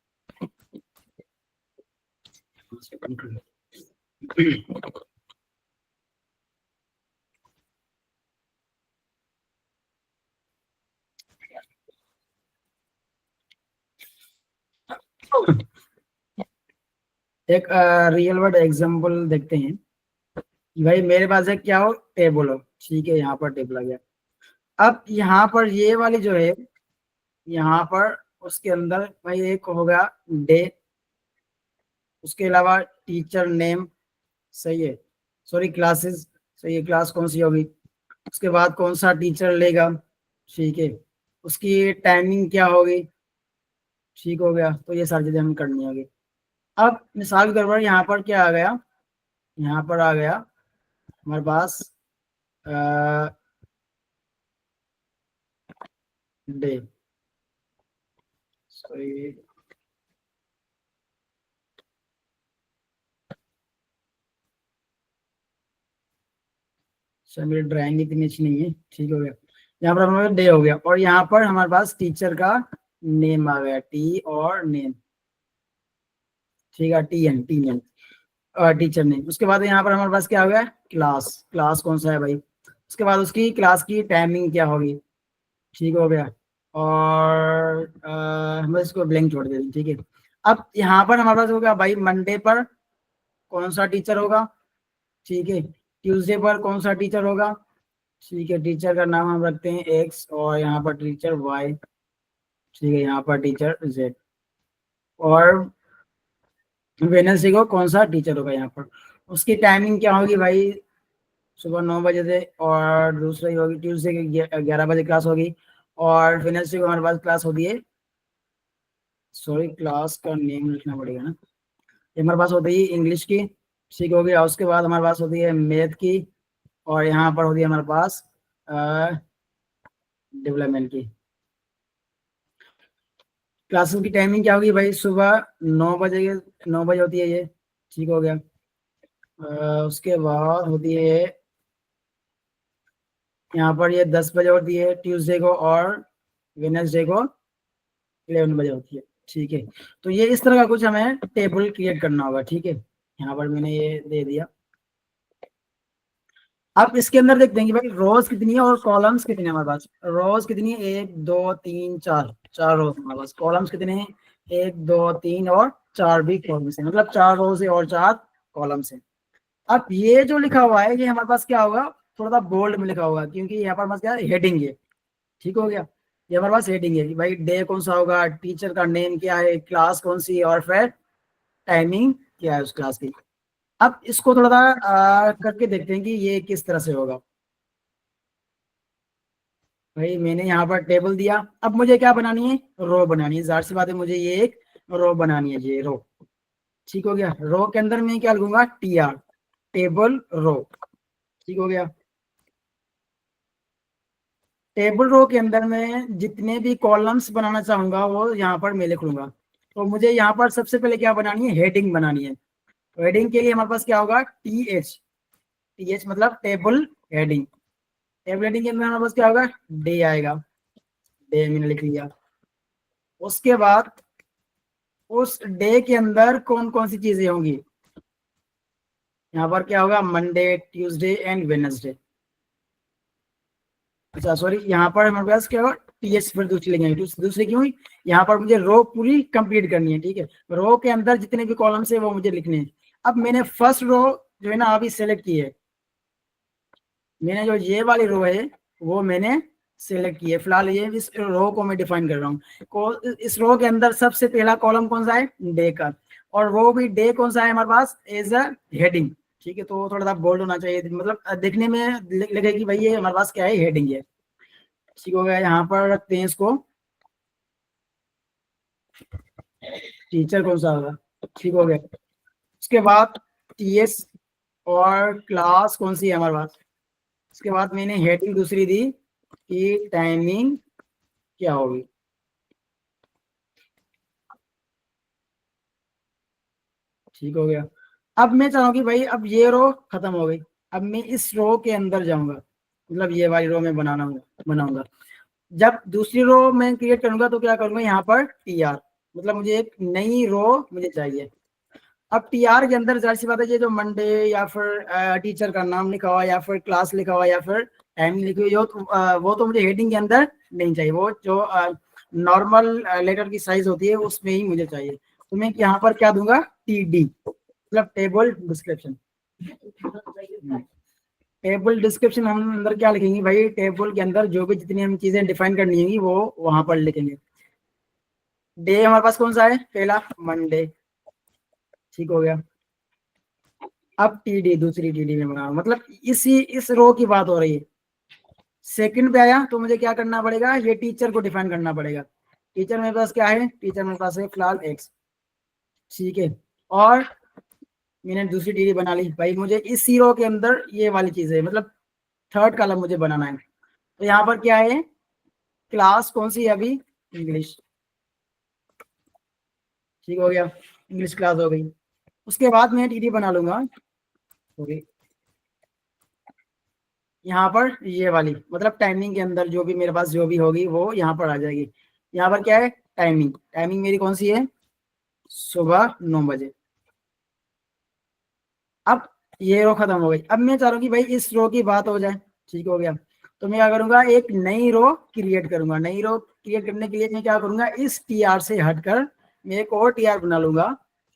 एक रियल वर्ड एग्जांपल देखते हैं कि भाई मेरे पास एक क्या हो, टेबल हो, ठीक है, यहाँ पर टेबल आ गया। अब यहाँ पर ये वाली जो है, यहाँ पर उसके अंदर भाई एक होगा डे, उसके अलावा टीचर नेम, सही है, सॉरी क्लासेस, सही है, क्लास कौन सी होगी, उसके बाद कौन सा टीचर लेगा, ठीक है, उसकी टाइमिंग क्या होगी, ठीक हो गया। तो ये सारी चीजें हमें करनी होगी। अब मिसाल के तौर पर यहाँ पर क्या आ गया, यहाँ पर आ गया हमारे पास डे, सॉरी, सर मेरी ड्राइंग इतनी अच्छी नहीं है, ठीक हो गया। यहाँ पर हमारे डे हो गया, और यहाँ पर हमारे पास टीचर का नेम आ गया, टी और नेम, ठीक है, T N, T name, teacher name. उसके बाद यहाँ पर हमारे पास क्या हो गया, क्लास, क्लास कौन सा है भाई, उसके बाद उसकी क्लास की टाइमिंग क्या होगी, ठीक हो गया। और हम इसको ब्लैंक छोड़ देंगे, ठीक है। अब यहाँ पर हमारे पास होगा भाई मंडे पर कौन सा टीचर होगा, ठीक है, ट्यूसडे पर कौन सा टीचर होगा, ठीक है, टीचर का नाम हम रखते हैं एक्स, और यहाँ पर टीचर वाई, ठीक है, यहाँ पर टीचर जेड, और वेडनेसडे को कौन सा टीचर होगा यहाँ पर, उसकी टाइमिंग क्या होगी भाई, सुबह 9 बजे से, और दूसरी होगी ट्यूसडे की 11 बजे क्लास होगी, और वेडनेसडे को हमारे पास क्लास होती है, सॉरी क्लास का नेम लिखना पड़ेगा ना, ये हमारे पास होती है इंग्लिश की, ठीक हो गया। उसके बाद हमारे पास होती है मैथ की, और यहाँ पर होती है हमारे पास डेवलपमेंट की। क्लासेस की टाइमिंग क्या होगी भाई, सुबह 9 बजे, 9 बजे होती है ये, ठीक हो गया। उसके बाद होती है यहाँ पर ये 10 बजे होती है ट्यूसडे को, और वेडनेसडे को 11 बजे होती है, ठीक है। तो ये इस तरह का कुछ हमें टेबल क्रिएट करना होगा, ठीक है। यहाँ पर मैंने ये दे दिया। अब इसके अंदर देखते हैं कि भाई रोज कितनी है और कॉलम्स कितने हैं हमारे पास। रोज कितनी है, 1 2 3 4, 4 रोज हमारे पास। कॉलम्स कितने हैं, 1 2 3 और 4 भी कॉलम्स है, मतलब 4 रोज है और 4 कॉलम्स है। अब ये जो लिखा हुआ है ये हमारे पास क्या होगा, थोड़ा सा बोल्ड में लिखा होगा, क्योंकि यहाँ पर हमारे पास क्या है, हेडिंग है, ठीक हो गया। ये हमारे पास हेडिंग है कि भाई डे कौन सा होगा, टीचर का नेम क्या है, क्लास कौन सी है, और फिर टाइमिंग क्या है उस क्लास की। अब इसको थोड़ा सा करके देखते हैं कि ये किस तरह से होगा। भाई मैंने यहाँ पर टेबल दिया, अब मुझे क्या बनानी है, रो बनानी है, जाहिर सी बात है मुझे ये एक रो बनानी है, ये रो, ठीक हो गया। रो के अंदर मैं क्या लिखूंगा, टी आर, टेबल रो, ठीक हो गया। टेबल रो के अंदर मैं जितने भी कॉलम्स बनाना चाहूंगा वो यहाँ पर मैं लिख लूंगा। तो मुझे यहाँ पर सबसे पहले क्या बनानी है, हेडिंग बनानी है। तो हेडिंग के लिए हमारे पास क्या होगा, टी एच, टी एच मतलब टेबल हेडिंग। टेबल हेडिंग के अंदर हमारे पास क्या होगा, डे आएगा, डे मैंने लिख लिया। उसके बाद उस डे के अंदर कौन कौन सी चीजें होंगी, यहाँ पर क्या होगा, मंडे ट्यूसडे एंड वेडनेसडे, अच्छा सॉरी, यहाँ पर हमारे पास क्या होगा, टीएस फिर दूसरी लेंगे, दूसरी क्यों हुई, यहाँ पर मुझे रो पूरी कंप्लीट करनी है, ठीक है। रो के अंदर जितने भी कॉलम्स है वो मुझे लिखने हैं। अब मैंने फर्स्ट रो जो है ना अभी सेलेक्ट की है, मैंने जो ये वाली रो है वो मैंने सेलेक्ट की है। फिलहाल ये इस रो को मैं डिफाइन कर रहा हूँ। इस रो के अंदर सबसे पहला कॉलम कौन सा है, डे का, और वो भी डे कौन सा है हमारे पास, एज अ हेडिंग, ठीक है। तो थोड़ा सा बोल्ड होना चाहिए, मतलब देखने में लगे कि भाई ये हमारे पास क्या है, हेडिंग है, ठीक हो गया। यहाँ पर रखते हैं इसको, टीचर कौन सा होगा, ठीक हो गया। उसके बाद टीएस और क्लास कौन सी है हमारे पास। उसके बाद मैंने हेडिंग दूसरी दी कि टाइमिंग क्या होगी, ठीक हो गया। अब मैं चाहूँ कि भाई अब ये रो खत्म हो गई, अब मैं इस रो के अंदर जाऊंगा, मतलब ये वाली रो में बनाऊंगा। जब दूसरी रो मैं क्रिएट करूंगा तो क्या करूंगा, यहाँ पर टीआर, मतलब मुझे एक नई रो मुझे चाहिए। अब टीआर के अंदर जाहिर सी बात है, ये जो मंडे या फिर टीचर का नाम लिखा हुआ या फिर क्लास लिखा हुआ या फिर टाइम लिखी हुई हो, तो वो तो मुझे हेडिंग के अंदर नहीं चाहिए, वो जो नॉर्मल लेटर की साइज होती है उसमें ही मुझे चाहिए। तो मैं यहाँ पर क्या दूंगा, टीडी, मतलब टेबल डिस्क्रिप्शन। टेबल डिस्क्रिप्शन हम अंदर क्या लिखेंगे भाई, टेबल के अंदर जो भी जितनी हम चीजें डिफाइन करनी है वो वहां पर लिखेंगे। डे हमारे पास कौन सा है, पहला मंडे, ठीक हो गया। अब टीडी, दूसरी टीडी में बना, मतलब इस रो की बात हो रही है। सेकंड पे आया तो मुझे क्या करना पड़ेगा, ये टीचर को डिफाइन करना पड़ेगा। टीचर मेरे पास क्या है, टीचर मेरे पास है फिलहाल एक्स, ठीक है। और मैंने दूसरी टीडी बना ली, भाई मुझे इस रो के अंदर ये वाली चीज है, मतलब थर्ड कॉलम मुझे बनाना है। तो यहाँ पर क्या है, क्लास कौन सी है अभी, इंग्लिश, ठीक हो गया, इंग्लिश क्लास हो गई। उसके बाद मैं टीडी बना लूंगा, सॉरी, यहाँ पर ये वाली, मतलब टाइमिंग के अंदर जो भी मेरे पास जो भी होगी वो यहाँ पर आ जाएगी। यहाँ पर क्या है, टाइमिंग, टाइमिंग मेरी कौन सी है, सुबह 9 बजे। अब ये रो खत्म हो गई, अब मैं चाह रहा हूँ कि भाई इस रो की बात हो जाए, ठीक हो गया। तो मैं क्या करूंगा, एक नई रो क्रिएट करूंगा। नई रो क्रिएट करने के लिए मैं क्या करूंगा, इस टीआर से हटकर मैं एक और टीआर बना लूंगा।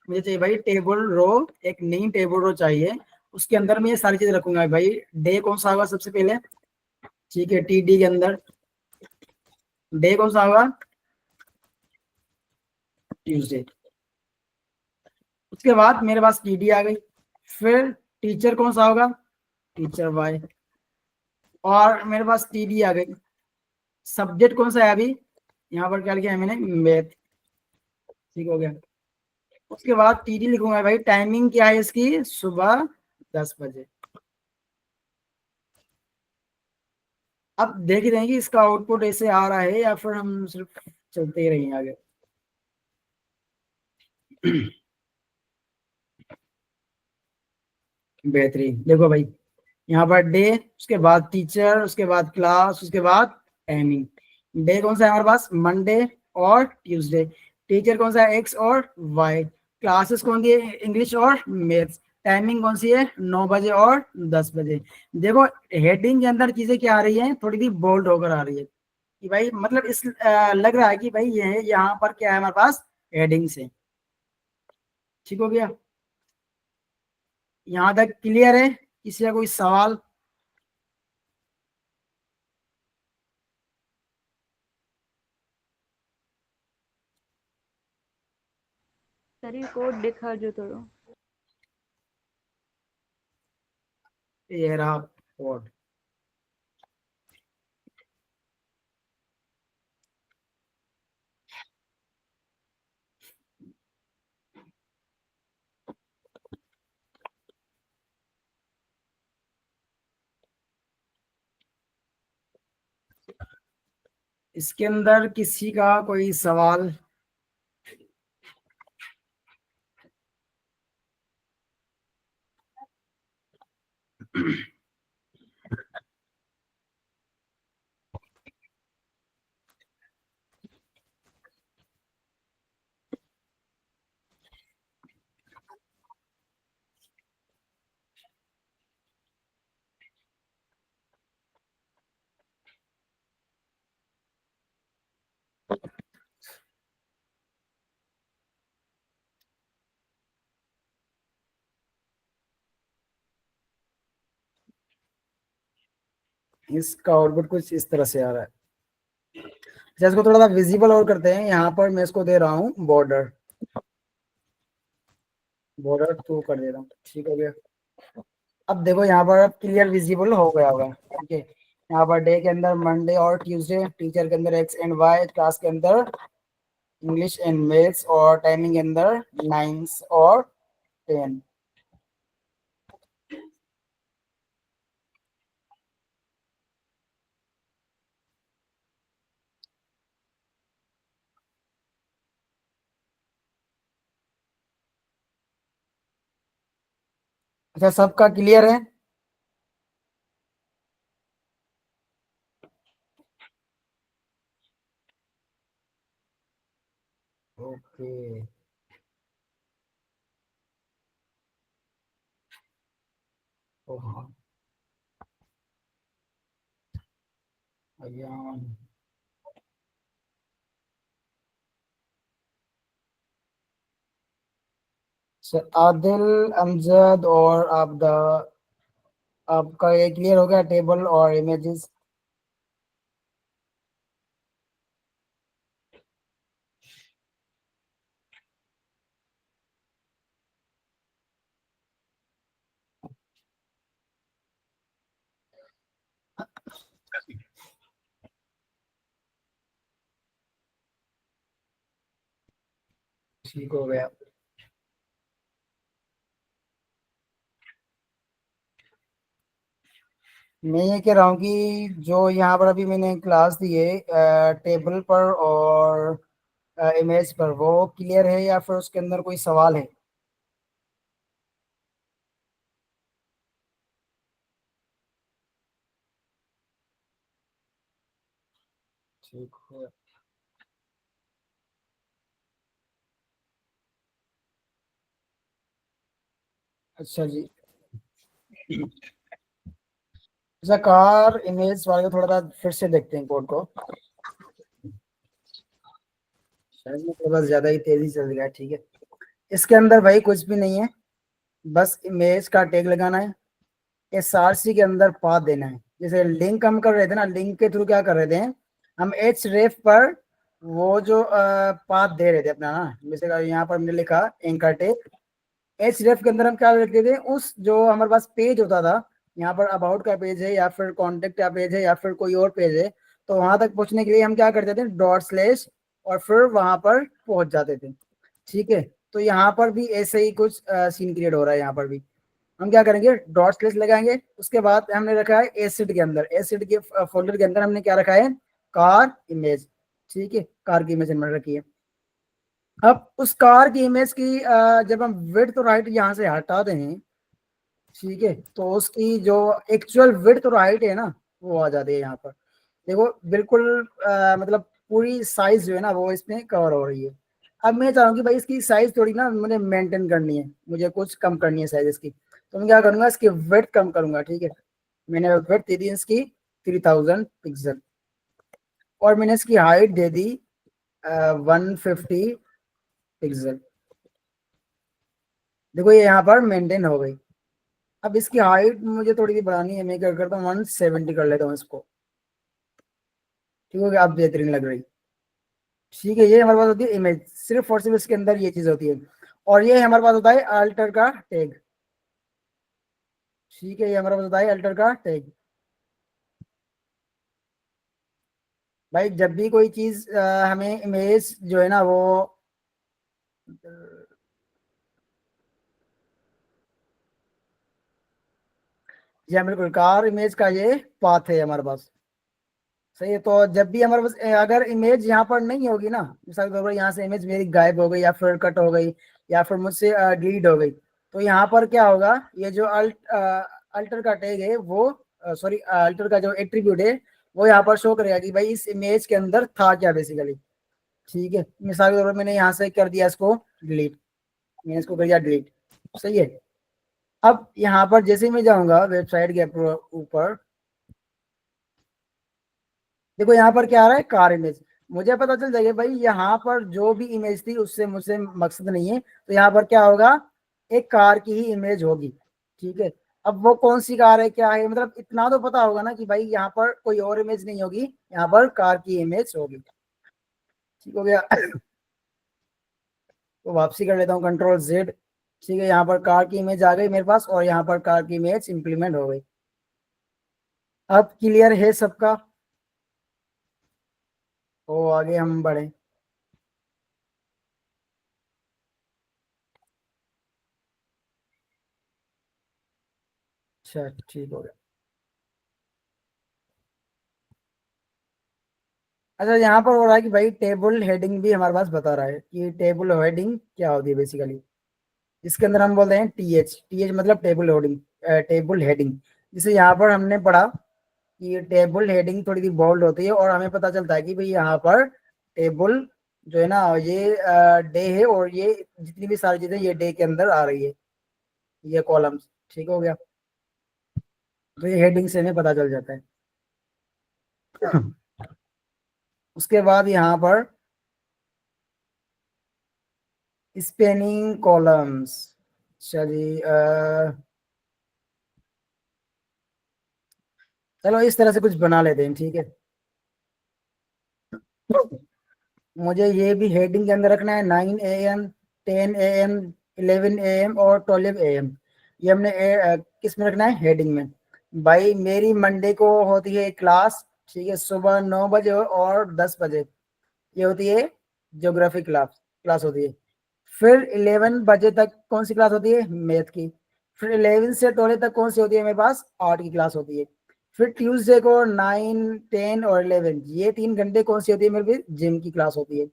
मुझे चाहिए भाई टेबल रो, एक नई टेबल रो चाहिए। उसके अंदर मैं ये सारी चीज रखूंगा भाई। डे कौन सा होगा सबसे पहले, ठीक है, टीडी के अंदर डे कौन सा होगा, ट्यूसडे। उसके बाद मेरे पास टीडी आ गई। फिर टीचर कौन सा होगा, टीचर वाई। और मेरे पास टीडी आ गई। सब्जेक्ट कौन सा है अभी, यहाँ पर क्या लिखा है मैंने, मैथ, ठीक हो गया। उसके बाद टीडी लिखूंगा भाई, टाइमिंग क्या है इसकी, सुबह 10 बजे। अब देख रहे हैं कि इसका आउटपुट ऐसे आ रहा है या फिर हम सिर्फ चलते ही रहेंगे आगे। बेहतरीन, देखो भाई, यहाँ पर डे, उसके बाद टीचर, उसके बाद क्लास, उसके बाद टाइमिंग। डे कौन सा है हमारे पास, मंडे और ट्यूसडे। टीचर कौन सा है, एक्स और वाई। क्लासेस कौन सी है, इंग्लिश और मैथ्स। टाइमिंग कौन सी है, 9 बजे और 10 बजे। देखो हेडिंग के अंदर चीजें क्या आ रही है, थोड़ी सी बोल्ड होकर आ रही है कि भाई, मतलब इस लग रहा है कि भाई ये है, यहाँ पर क्या है हमारे पास, हेडिंग से, ठीक हो गया। यहाँ तक क्लियर है, किसी का कोई सवाल। सर ये कोड दिखा जो थोड़ा। ये रहा कोड। इसके अंदर किसी का कोई सवाल। इसका आउटपुट कुछ इस तरह से आ रहा है। अच्छा, इसको थोड़ा सा विजिबल और करते हैं। यहाँ पर मैं इसको दे रहा हूँ बॉर्डर, बॉर्डर 2 कर दे रहा हूँ, ठीक हो गया। अब देखो यहाँ पर अब क्लियर विजिबल हो गया होगा, ठीक है। यहाँ पर डे के अंदर मंडे और ट्यूसडे, टीचर के अंदर एक्स एंड वाई, क्लास के अंदर इंग्लिश एंड मैथ्स, और टाइमिंग के अंदर 9 और 10। अच्छा, सबका क्लियर है? ओके। ओह, अयान। सर आदिल, अमजद और आपदा, आपका ये क्लियर हो गया टेबल और इमेजेस? ठीक हो गया। मैं ये कह रहा हूँ कि जो यहाँ पर अभी मैंने क्लास दी है टेबल पर और इमेज पर, वो क्लियर है या फिर उसके अंदर कोई सवाल है? ठीक है। अच्छा जी। अच्छा, कार इमेज वाले को थोड़ा सा फिर से देखते हैं कोड को। शायद में थोड़ा ज्यादा ही तेजी चल रहा है, ठीक है। इसके अंदर भाई कुछ भी नहीं है, बस इमेज का टैग लगाना है, एसआरसी के अंदर पाथ देना है। जैसे लिंक हम कर रहे थे ना, लिंक के थ्रू क्या कर रहे थे हम, एच रेफ पर वो जो पाथ दे रहे थे अपना ना, जैसे यहाँ पर हमने लिखा एंकर टैग, एच रेफ के अंदर हम क्या लिखते थे, उस जो हमारे पास पेज होता था, यहाँ पर अबाउट का पेज है या फिर कॉन्टेक्ट का पेज है या फिर कोई और पेज है, तो वहां तक पहुंचने के लिए हम क्या करते थे, डॉट स्लैश, और फिर वहां पर पहुंच जाते थे, ठीक है। तो यहाँ पर भी ऐसे ही कुछ सीन क्रिएट हो रहा है। यहाँ पर भी हम क्या करेंगे, डॉट स्लैश लगाएंगे, उसके बाद हमने रखा है एसिड के अंदर, एसिड के फोल्डर के अंदर हमने क्या रखा है, कार इमेज, ठीक है, कार की इमेज हमने रखी है। अब उस कार की इमेज की जब हम विड्थ और हाइट यहाँ से हटा दें, ठीक है, तो उसकी जो एक्चुअल विड्थ और हाइट है ना, वो आ जाती है यहाँ पर। देखो बिल्कुल मतलब पूरी साइज जो है ना वो इसमें कवर हो रही है। अब मैं चाहूँ कि भाई इसकी साइज थोड़ी ना मुझे मेंटेन करनी है, मुझे कुछ कम करनी है साइज इसकी, तो मैं क्या करूंगा, इसकी विड्थ कम करूंगा, ठीक है। मैंने विड्थ दे दी इसकी 3000 पिक्सल, और मैंने इसकी हाइट दे दी 150 पिक्सल। देखो ये यहाँ पर मेंटेन हो गई। अब इसकी हाइट मुझे थोड़ी सी बढ़ानी है, मैं क्या करता हूँ 170 कर लेता हूँ इसको, ठीक है, अब बेहतरीन लग रही। ठीक है, ये हमारे पास होती है इमेज, सिर्फ और सिर्फ इसके अंदर ये चीज होती है। और ये हमारे पास होता है अल्टर का टैग, ठीक है, ये हमारे पास होता है अल्टर का टैग। भाई जब भी कोई चीज हमें इमेज जो है ना वो, जी हाँ बिल्कुल, कार इमेज का ये पाथ है हमारे पास, सही है। तो जब भी हमारे पास अगर इमेज यहाँ पर नहीं होगी ना, मिसाल के तौर पर यहाँ से इमेज मेरी गायब हो गई या फिर कट हो गई या फिर मुझसे डिलीट हो गई, तो यहाँ पर क्या होगा, ये जो अल्टर का टैग है वो, सॉरी अल्टर का जो एट्रीब्यूट है वो यहाँ पर शो करेगा कि भाई इस इमेज के अंदर था क्या बेसिकली, ठीक है। मिसाल के तौर पर मैंने यहाँ से कर दिया इसको डिलीट, मैंने इसको कर दिया डिलीट, सही है। अब यहाँ पर जैसे मैं जाऊंगा वेबसाइट के ऊपर, देखो यहाँ पर क्या आ रहा है, कार इमेज। मुझे पता चल जाएगा भाई यहाँ पर जो भी इमेज थी उससे मुझसे मकसद नहीं है, तो यहाँ पर क्या होगा, एक कार की ही इमेज होगी, ठीक है। अब वो कौन सी कार है, क्या है, मतलब इतना तो पता होगा ना कि भाई यहाँ पर कोई और इमेज नहीं होगी, यहाँ पर कार की इमेज होगी। ठीक हो गया। तो वापसी कर लेता हूँ Ctrl Z। ठीक है, यहाँ पर कार की इमेज आ गई मेरे पास और यहाँ पर कार की इमेज इंप्लीमेंट हो गई। अब क्लियर है सबका? तो आगे हम बढ़े। अच्छा ठीक हो गया। अच्छा, यहाँ पर हो रहा है कि भाई टेबल हेडिंग भी हमारे पास बता रहा है कि टेबल हेडिंग क्या होती है बेसिकली। इसके अंदर हम बोलते हैं टीएच मतलब टेबल हेडिंग। टेबल हेडिंग जिसे यहाँ पर हमने पढ़ा कि टेबल हेडिंग थोड़ी सी बोल्ड होती है और हमें पता चलता है कि भाई यहाँ पर टेबल जो है ना ये डे है और ये जितनी भी सारी चीजें ये डे के अंदर आ रही है, ये कॉलम्स। ठीक हो गया, तो ये हेडिंग से हमें पता चल जाता है। उसके बाद यहाँ पर स्पेनिंग कॉलम्स। चलिए चलो इस तरह से कुछ बना लेते हैं, ठीक है। मुझे ये भी हेडिंग के अंदर रखना है 9 AM, 10 AM, 11 AM और 12 AM। ये हमने किस में रखना है, हेडिंग में। भाई मेरी मंडे को होती है क्लास, ठीक है, सुबह 9 बजे और 10 बजे। ये होती है ज्योग्राफी क्लास क्लास होती है। फिर 11 बजे तक कौन सी क्लास होती है, मैथ की। फिर 11 से 12 तक कौन सी होती है मेरे पास, आर्ट की क्लास होती है। फिर ट्यूसडे को 9, 10 और 11 ये 3 घंटे कौन सी होती है मेरे भी, जिम की क्लास होती है।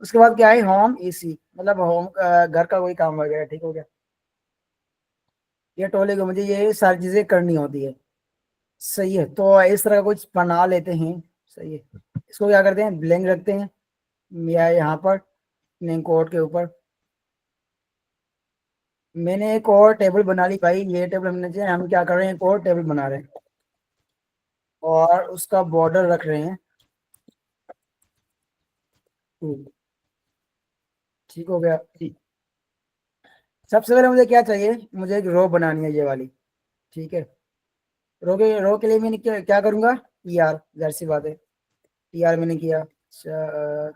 उसके बाद क्या है, होम एसी मतलब होम घर का कोई काम वगैरह। ठीक हो गया, ये टोले को मुझे ये सारी चीजें करनी होती है। सही है, तो इस तरह का कुछ बना लेते हैं। सही है, इसको क्या करते हैं, ब्लैंक रखते हैं या यहाँ पर नेम कोड के ऊपर। मैंने एक और टेबल बना ली भाई, ये टेबल हमने जो हम क्या कर रहे हैं, एक और टेबल बना रहे हैं और उसका बॉर्डर रख रहे हैं 2। ठीक हो गया। सबसे पहले मुझे क्या चाहिए, मुझे एक रो बनानी है ये वाली। ठीक है, रो के लिए मैंने क्या क्या करूंगा, TR, जाहिर सी बात है, TR मैंने किया। अच्छा,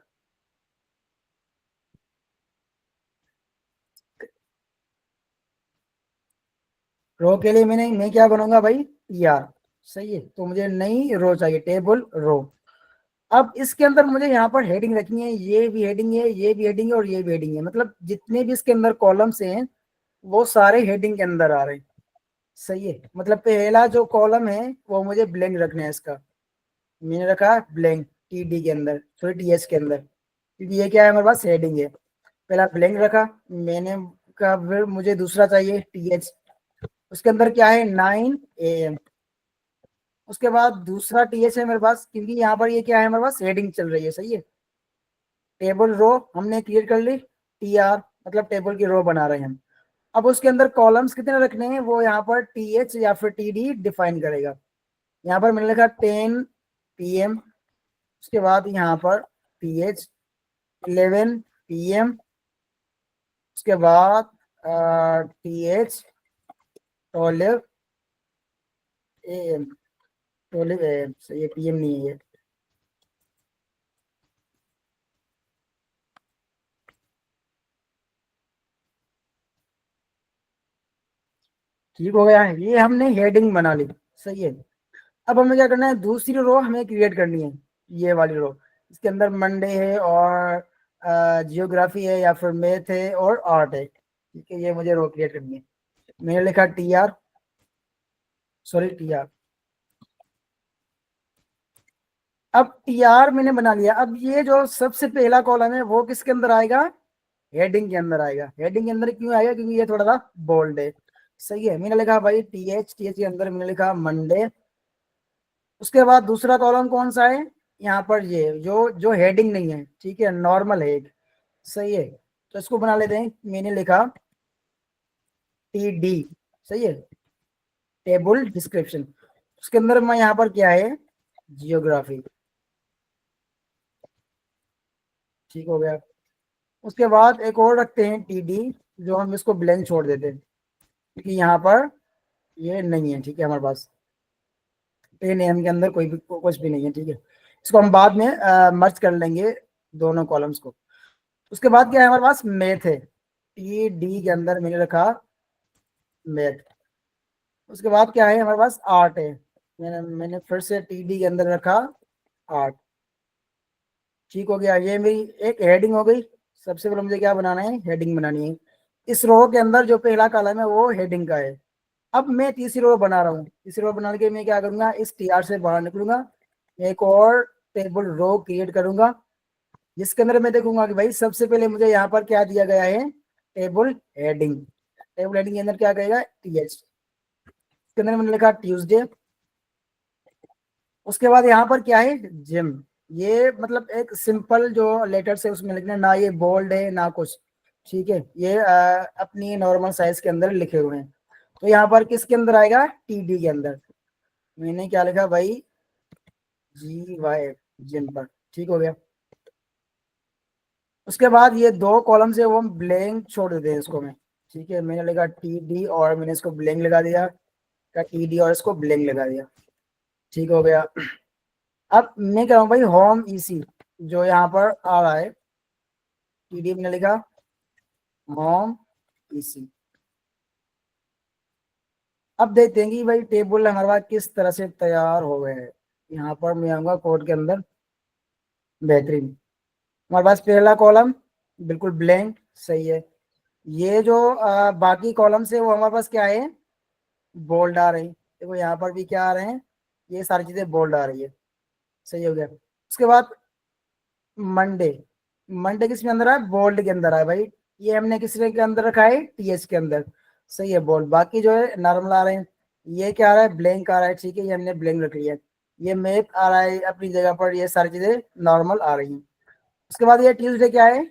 रो के लिए मैं क्या बनूंगा भाई, TR। सही है, तो मुझे नई रो चाहिए, टेबल रो। अब इसके अंदर मुझे यहाँ पर हेडिंग रखनी है, ये भी हेडिंग है, ये भी हेडिंग है और ये भी हेडिंग है, मतलब जितने भी इसके अंदर कॉलम्स हैं वो सारे हेडिंग के अंदर आ रहे हैं। सही है, मतलब पहला जो कॉलम है वो मुझे ब्लैंक रखना है इसका। मैंने रखा ब्लैंक TD के अंदर, सॉरी TH के अंदर, क्योंकि ये क्या है हमारे पास, हेडिंग है। पहला ब्लैंक रखा मैंने का, फिर मुझे दूसरा चाहिए TH, उसके अंदर क्या है 9 AM। उसके बाद दूसरा TH है मेरे पास, क्योंकि यहाँ पर ये क्या है हमारे पास, हेडिंग चल रही है। सही है, टेबल रो हमने क्रिएट कर ली, TR मतलब टेबल की रो बना रहे हैं हम। अब उसके अंदर कॉलम्स कितने रखने हैं वो यहाँ पर TH या फिर TD डिफाइन करेगा। यहाँ पर मैंने लिखा 10 PM, उसके बाद यहाँ पर TH 11 PM, उसके बाद TH 12 AM, 12 AM से, ये PM नहीं है ये। ठीक हो गया है, ये हमने हेडिंग बना ली। सही है, अब हमें क्या करना है, दूसरी रो हमें क्रिएट करनी है, ये वाली रो। इसके अंदर मंडे है और जियोग्राफी है या फिर मैथ है और आर्ट है। ठीक है, ये मुझे रो क्रिएट करनी है। मैंने लिखा TR, सॉरी TR। अब TR मैंने बना लिया। अब ये जो सबसे पहला कॉलम है वो किसके अंदर आएगा, हेडिंग के अंदर आएगा। हेडिंग के अंदर क्यों आएगा, क्योंकि ये थोड़ा सा बोल्ड है। सही है, मैंने लिखा भाई TH के अंदर मैंने लिखा मंडे। उसके बाद दूसरा कॉलम कौन सा है, यहाँ पर ये जो जो हेडिंग नहीं है, ठीक है, नॉर्मल है एक। सही है, तो इसको बना लेते हैं। मैंने लिखा TD। सही है, टेबल डिस्क्रिप्शन। उसके अंदर मैं यहाँ पर क्या है, जियोग्राफी। ठीक हो गया, उसके बाद एक और रखते हैं TD, जो हम इसको ब्लैंक छोड़ देते हैं, क्योंकि यहाँ पर ये नहीं है, ठीक है, हमारे पास 10 AM के अंदर कोई भी कुछ भी नहीं है, ठीक है। इसको हम बाद में मर्ज कर लेंगे दोनों कॉलम्स को। उसके बाद क्या है हमारे पास, मैथ है, TD के अंदर मैंने रखा मैथ। उसके बाद क्या है हमारे पास, आर्ट है, मैंने फिर से TD के अंदर रखा आर्ट। ठीक हो गया, ये मेरी एक हेडिंग हो गई। सबसे पहले मुझे क्या बनाना है, हेडिंग बनानी है। इस रो के अंदर जो पहला कॉलम है वो हेडिंग का है। अब मैं तीसरी रो बना रहा हूँ, तीसरी रो बनाने के मैं क्या करूंगा, इस TR से बाहर निकलूंगा, एक और टेबल रो क्रिएट करूंगा, जिसके अंदर मैं देखूंगा कि भाई सबसे पहले मुझे यहाँ पर क्या दिया गया है, टेबल हेडिंग। टेबल हेडिंग के अंदर क्या कहेगा, TH, इसके अंदर मैंने लिखा ट्यूसडे। उसके बाद यहाँ पर क्या है, जिम। ये मतलब एक सिंपल जो लेटर्स है उसमें लिखना, ना ये बोल्ड है ना कुछ, ठीक है, ये अपनी नॉर्मल साइज के अंदर लिखे हुए हैं। तो यहाँ पर किसके अंदर आएगा, TD के अंदर। मैंने क्या लिखा भाई, GY, जिम पर। ठीक हो गया। उसके बाद ये दो कॉलम से वो हम ब्लैंक छोड़ देते हैं इसको में, ठीक है। मैंने लिखा TD और मैंने इसको ब्लैंक लगा दिया, का TD और इसको ब्लैंक लगा दिया। ठीक हो गया। अब मैं कह रहा हूँ भाई होम EC जो यहाँ पर आ रहा है, TD मैंने लिखा होम EC। अब देखते हैं कि भाई टेबल हमारे पास किस तरह से तैयार हो गए हैं। यहाँ पर मैं आऊंगा कोड के अंदर, बेहतरीन। हमारे पास पहला कॉलम बिल्कुल ब्लैंक, सही है। ये जो बाकी कॉलम्स है वो हमारे पास क्या है, बोल्ड आ रहे हैं। देखो यहाँ पर भी क्या आ रहे हैं, ये सारी चीजें बोल्ड आ रही है, सही हो गया। उसके बाद मंडे, मंडे किसके अंदर है, बोल्ड के अंदर है भाई। ये हमने किसके के अंदर रखा है, TH के अंदर, सही है, बोल्ड। बाकी जो है नॉर्मल आ रहे हैं। ये क्या आ रहा है, ब्लैंक आ रहा है, ठीक है, ये हमने ब्लैंक रख लिया। ये मैप आ रहा है अपनी जगह पर, ये सारी चीजें नॉर्मल आ रही हैं। उसके बाद ये ट्यूसडे क्या है,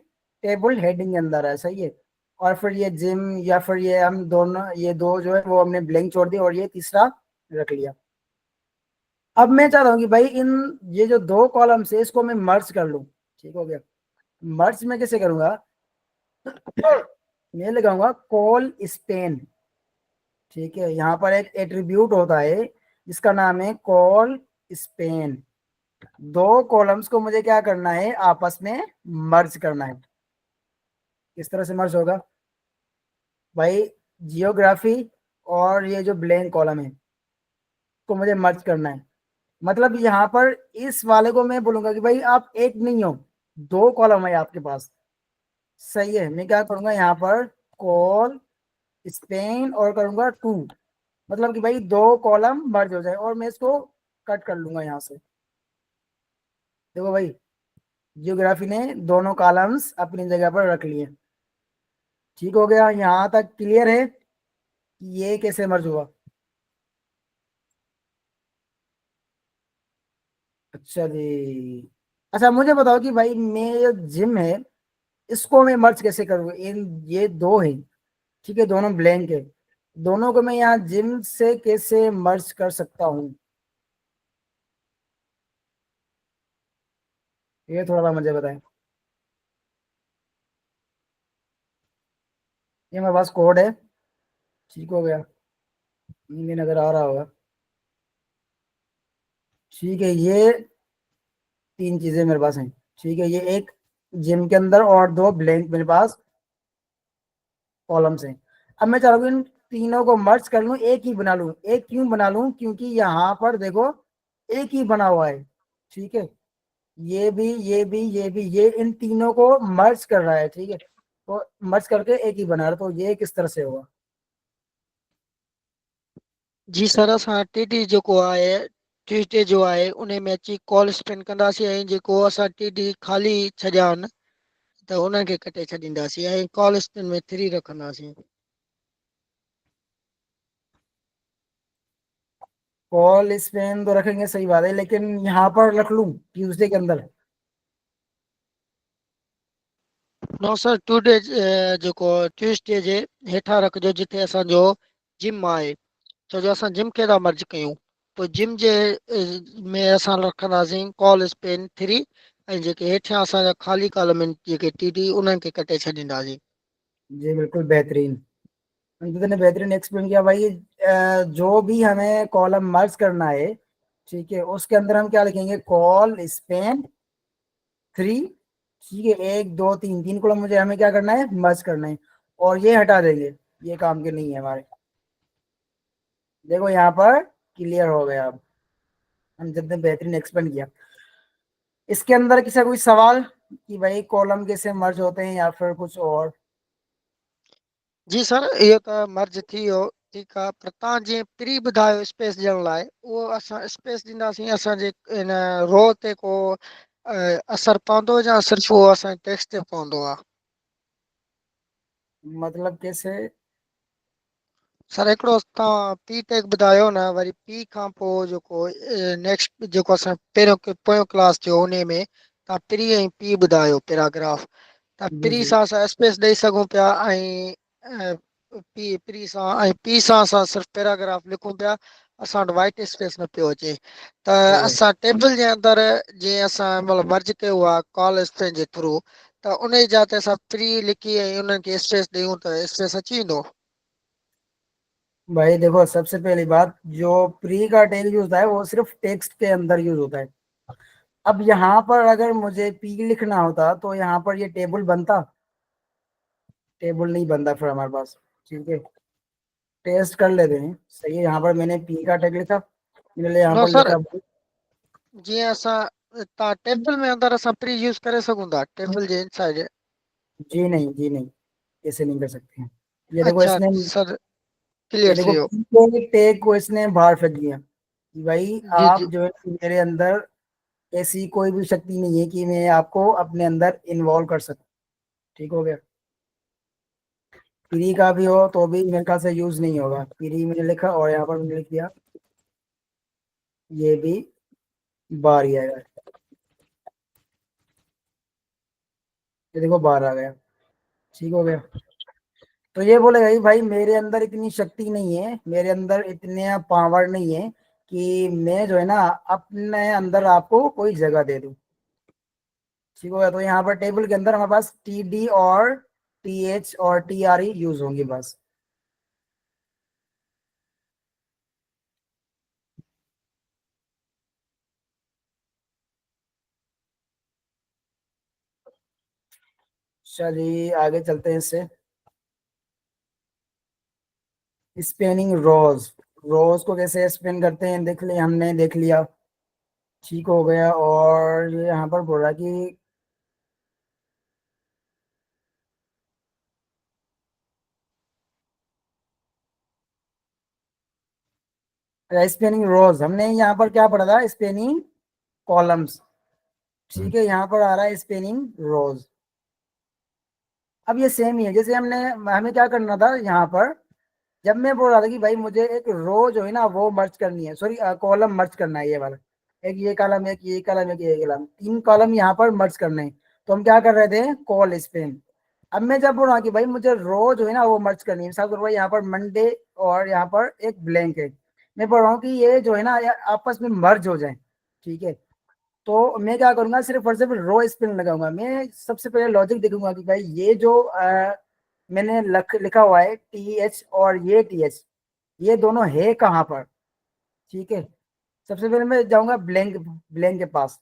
टेबल हेडिंग के अंदर है, सही है। और फिर ये जिम, या फिर ये हम दोनों, ये दो जो है वो हमने ब्लैंक छोड़ दिया और ये तीसरा रख लिया। अब मैं चाहता हूँ कि भाई इन, ये जो दो कॉलम है इसको मैं मर्ज कर लूँ। ठीक हो गया। मर्ज में कैसे करूंगा, मैं लगाऊंगा कॉल स्पेन। ठीक है, यहाँ पर एक एट्रीब्यूट होता है जिसका नाम है कॉल स्पेन। दो कॉलम्स को मुझे क्या करना है, आपस में मर्ज करना है। किस तरह से मर्ज होगा भाई, जियोग्राफी और ये जो ब्लैंक कॉलम है को मुझे मर्ज करना है। मतलब यहाँ पर इस वाले को मैं बोलूंगा कि भाई आप एक नहीं हो, दो कॉलम है आपके पास, सही है। मैं क्या करूंगा यहाँ पर, कॉल स्पेन और करूंगा 2, मतलब कि भाई दो कॉलम मर्ज हो जाए, और मैं इसको कट कर लूंगा यहाँ से। देखो भाई, जियोग्राफी ने दोनों कॉलम्स अपनी जगह पर रख लिए। ठीक हो गया, यहाँ तक क्लियर है कि ये कैसे मर्ज हुआ। अच्छा जी। अच्छा मुझे बताओ कि भाई मैं ये जिम है, इसको मैं मर्ज कैसे करूँ, इन ये दो है, ठीक है, दोनों ब्लैंक है, दोनों को मैं यहाँ जिम से कैसे मर्ज कर सकता हूँ, ये थोड़ा सा मुझे बताएं। ये मेरे पास कोड है, ठीक हो गया, ये नजर आ रहा होगा। ठीक है, ये तीन चीजें मेरे पास हैं, ठीक है, ये एक जिम के अंदर और दो ब्लैंक मेरे पास कॉलम्स हैं। अब मैं चाह रहा हूँ इन तीनों को मर्ज कर लूँ, एक ही बना लूँ। एक क्यों बना लूँ, क्योंकि यहाँ पर देखो एक ही बना हुआ है, ठीक है, ये भी ये भी ये भी, ये इन तीनों को मर्ज कर रहा है, ठीक है, तो मर्ज करके एक ही बना रहा है। तो ये किस तरह से होगा, जी सर, असां टीटी जेको आहे ट्यूसडे जो आहे उन में अची कॉल स्पेंड कंदासीं ऐं जेको असां टीटी ख़ाली छॾिया आहिनि त उन्हनि खे कटे छॾींदासीं ऐं कॉल स्पेंड में 3 रखंदासीं। कॉल स्पेन तो रखेंगे, सही बात है, लेकिन यहाँ पर रख लूँ ट्यूसडे के अंदर। नो सर, टूडे जेको ट्यूसडे जे हेठां रखिजो जिथे असांजो जिम आहे, छो जो असां जिम खे था मर्ज कयूं। पोइ जिम जे में असां रखंदासीं कॉल स्पेन 3 ऐं जेके हेठियां असांजा ख़ाली कॉलम आहिनि जेके टीटी उन्हनि खे कटे छॾींदासीं। जी बिल्कुल बेहतरीन, अंकित ने बेहतरीन एक्सप्लेन किया भाई। जो भी हमें कॉलम मर्ज करना है, ठीक है, उसके अंदर हम क्या लिखेंगे, कॉल स्पेन 3, ठीक है, 1 2 3 कॉलम मुझे हमें क्या करना है, मर्ज करना है, और ये हटा देंगे, ये काम के नहीं है हमारे। देखो यहाँ पर क्लियर हो गया, अब हम जितने बेहतरीन एक्सप्लेन किया। इसके अंदर किसी कोई सवाल कि भाई कॉलम कैसे मर्ज होते हैं या फिर कुछ और? जी सर, इहो त मर्ज थी वियो, ठीकु आहे, पर तव्हां जीअं प्री ॿुधायो स्पेस ॾियण लाइ, उहो असां स्पेस ॾींदासीं, असांजे इन रो ते को असरु पवंदो या सिर्फ़ु उहो असांजे टेक्स्ट ते पवंदो आहे? मतलब कैसे? सर हिकिड़ो तव्हां पी टैग ॿुधायो न, वरी पी खां पोइ जेको नेक्स्ट जेको असां पहिरियों पोयों क्लास थियो उन में तव्हां प्री ऐं पी ॿुधायो पैराग्राफ, त जी प्री जी। सां असां स्पेस ॾेई सघूं पिया, ऐं प्री सां ऐं पी सां असां सिर्फ़ु पैराग्राफ लिखूं पिया, असां वटि वाइट स्पेस न पियो अचे। त ओ असां टेबल जे अंदरि जीअं असां मतिलबु मर्ज कयो आहे कॉल स्पेस जे थ्रू, त उन जी जाइ ते असां प्री लिखी ऐं उन्हनि खे स्पेस ॾियूं त स्पेस अची वेंदो? भाई देखो, सबसे पहली बात, जो प्री का टैग यूज होता है वो सिर्फ टेक्स्ट के अंदर यूज होता है। अब यहाँ पर अगर मुझे पी लिखना होता तो यहाँ पर ये टेबल बनता? टेबल नहीं बनता फिर हमारे पास, ठीक है। टेस्ट कर लेते हैं, सही है, यहाँ पर मैंने पी का टैग लिखा, मैंने यहाँ नो पर सर, लिखा। जीअं असां तव्हां टेबल में अंदरि असां प्री यूज़ करे सघूं था टेबल जे इनसाइड? जी नहीं, जी नहीं, ऐसे नहीं कर सकते हैं। ये देखो अच्छा इसने, सर, ये क्लियर थी देखो वियो। टैग को इसने बाहर फेंक दिया कि भाई जी आप जी। जो है, मेरे अंदर ऐसी कोई भी शक्ति नहीं है कि मैं आपको अपने अंदर इन्वॉल्व कर सकूं, ठीक हो गया। प्री का भी हो तो भी मेरे ख्याल से यूज नहीं होगा, प्री मैंने लिखा और यहाँ पर मैंने लिख दिया, ये भी बाहर ही आएगा, ये देखो बाहर आ गया, ठीक हो गया। तो ये बोलेगा कि भाई मेरे अंदर इतनी शक्ति नहीं है, मेरे अंदर इतने पावर नहीं है कि मैं जो है ना अपने अंदर आपको कोई जगह दे दूं, ठीक हो गया। तो यहाँ पर टेबल के अंदर हमारे पास टी डी और टी एच और टी आर ई यूज होंगी बस। चलिए आगे चलते हैं इससे। स्पेनिंग रोज, रोज को कैसे स्पेन करते हैं देख लिया हमने, देख लिया, ठीक हो गया। और ये यहाँ पर बोल रहा है कि स्पेनिंग रोज, हमने यहाँ पर क्या पढ़ा था, स्पेनिंग कॉलम्स, ठीक है, यहाँ पर आ रहा है स्पेनिंग रोज। अब ये सेम ही है, जैसे हमने, हमें क्या करना था यहाँ पर, जब मैं बोल रहा था कि भाई मुझे एक रो जो है ना वो मर्ज करनी है, सॉरी कॉलम मर्ज करना है, ये वाला, एक ये कॉलम, एक ये कॉलम, एक ये कॉलम, 3 कॉलम यहाँ पर मर्ज करने हैं, तो हम क्या कर रहे थे, कॉल स्पेन। अब मैं जब बोल रहा हूँ कि भाई मुझे रो जो है ना वो मर्ज करनी है, साथ यहाँ पर मंडे और यहाँ पर एक ब्लैंक है, मैं बोल रहा हूँ कि ये जो है ना आपस में मर्ज हो जाए, ठीक है। तो मैं क्या करूंगा, सिर्फ और सिर्फ रो स्पेलिंग लगाऊंगा। मैं सबसे पहले लॉजिक देखूंगा कि भाई ये जो मैंने लिखा हुआ है टी एच और ये टी एच, ये दोनों है कहाँ पर, ठीक है। सबसे पहले मैं जाऊंगा ब्लैंक, ब्लैंक के पास।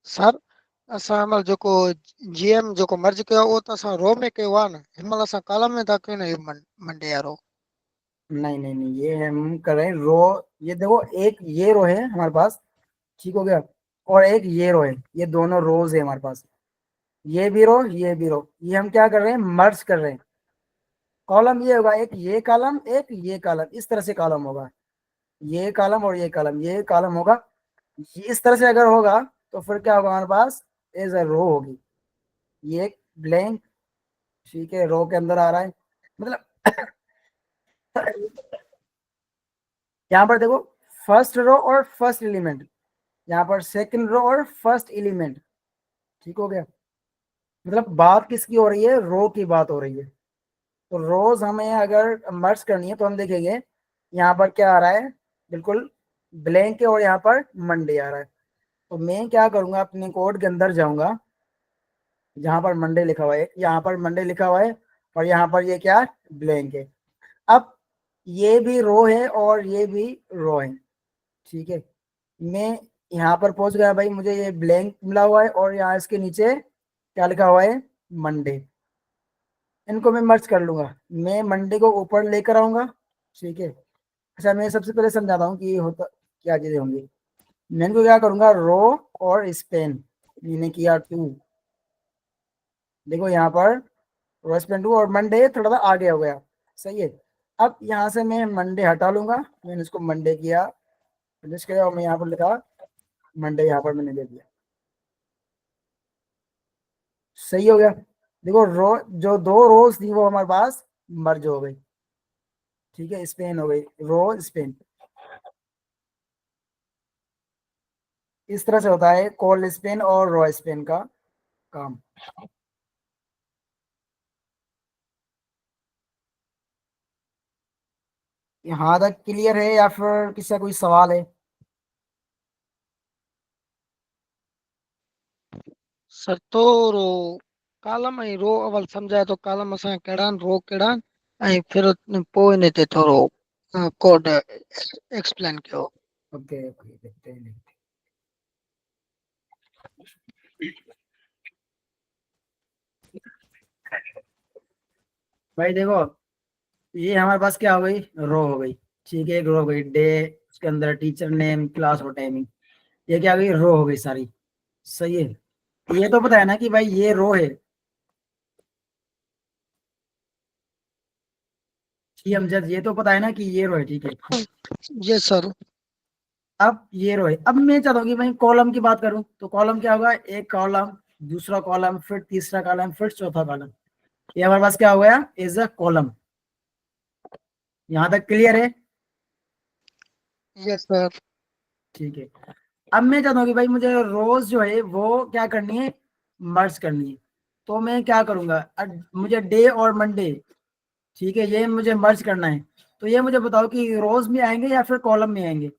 सर असां हिन महिल जेको जीएम जेको मर्ज कयो आहे उहो त असां रो में कयो आहे न, हिन महिल असां कॉलम में था कयूं न, इहो मंडे वारो। नहीं नहीं नहीं, ये हम कर रहे हैं रो। ये देखो एक ये रो है हमारे पास, ठीक हो गया, और एक ये रो है, ये दोनों रोज है हमारे पास, ये भी रो, ये भी रो, ये हम क्या कर रहे हैं, मर्ज कर रहे हैं। कॉलम ये होगा, एक ये कॉलम, एक ये कॉलम, इस तरह से कॉलम होगा, ये कॉलम और ये कॉलम, ये कॉलम होगा। इस तरह से अगर होगा तो फिर क्या होगा, हमारे पास एज अ रो होगी, ये ब्लैंक, ठीक है, रो के अंदर आ रहा है, मतलब यहाँ पर देखो फर्स्ट रो और फर्स्ट एलिमेंट, यहाँ पर सेकंड रो और फर्स्ट एलिमेंट, ठीक हो गया। मतलब बात किसकी हो रही है, रो की बात हो रही है। तो रोज हमें अगर मर्ज करनी है तो हम देखेंगे यहाँ पर क्या आ रहा है, बिल्कुल ब्लैंक है, और यहाँ पर मंडे आ रहा है। तो मैं क्या करूंगा, अपने कोड के अंदर जाऊंगा, जहां पर मंडे लिखा हुआ है, यहाँ पर मंडे लिखा हुआ है, और यहाँ पर ये क्या ब्लैंक है। अब ये भी रो है और ये भी रो है, ठीक है। मैं यहाँ पर पहुंच गया भाई, मुझे ये ब्लैंक मिला हुआ है और यहाँ इसके नीचे क्या लिखा हुआ है, मंडे। इनको मैं मर्ज कर लूंगा, मैं मंडे को ऊपर लेकर आऊंगा, ठीक है। अच्छा मैं सबसे पहले समझाता हूँ कि ये होता क्या चीजें होंगी। मैं इनको क्या करूंगा, रो और स्पेन, मैंने किया 2, देखो यहाँ पर रो स्पेन 2 और मंडे थोड़ा सा आगे हो गया, सही है। अब यहाँ से मैं मंडे हटा लूंगा, मैंने इसको मंडे किया, फिनिश किया और मैं यहाँ पर लिखा मंडे, यहाँ पर मैंने दे दिया, सही हो गया। देखो रो, जो 2 रोज थी वो हमारे पास मर्ज हो गई, ठीक है, स्पेन हो गई, रो स्पेन। इस तरह से होता है कॉल स्पेन और रो स्पेन का काम। यहाँ तक क्लियर है या फिर किसी का कोई सवाल है? सर तो रो कॉलम ऐं रो अवल सम्झाए तो कॉलम असां कहिड़ा आहिनि, रो कहिड़ा आहिनि, ऐं फिर पोइ इन ते थोरो कोड एक्सप्लेन कयो। ओके ओके, देखते हैं देखते हैं। भाई देखो, ये हमारे पास क्या हो गई, रो हो गई, ठीक है, एक रो हो गई, डे, उसके अंदर टीचर नेम, क्लास और टाइमिंग, ये क्या हो गई, रो हो गई सारी, सही है। ये तो पता है ना कि भाई ये रो है, कि हम जब, ये तो पता है ना कि ये रो है, ठीक है। Yes sir. अब ये रो है, अब मैं चाहता हूँ कि भाई कॉलम की बात करूं, तो कॉलम क्या होगा, एक कॉलम, दूसरा कॉलम, फिर तीसरा कॉलम, फिर चौथा कॉलम, ये हमारे पास क्या हो गया, इज अ कॉलम। यहाँ तक क्लियर है? Yes sir. ठीक है। अब मैं चाहता हूँ कि भाई मुझे रोज जो है वो क्या करनी है, मर्ज करनी है। तो मैं क्या करूंगा, मुझे डे और मंडे, ठीक है, ये मुझे मर्ज करना है। तो ये मुझे बताओ कि रोज में आएंगे या फिर कॉलम में आएंगे?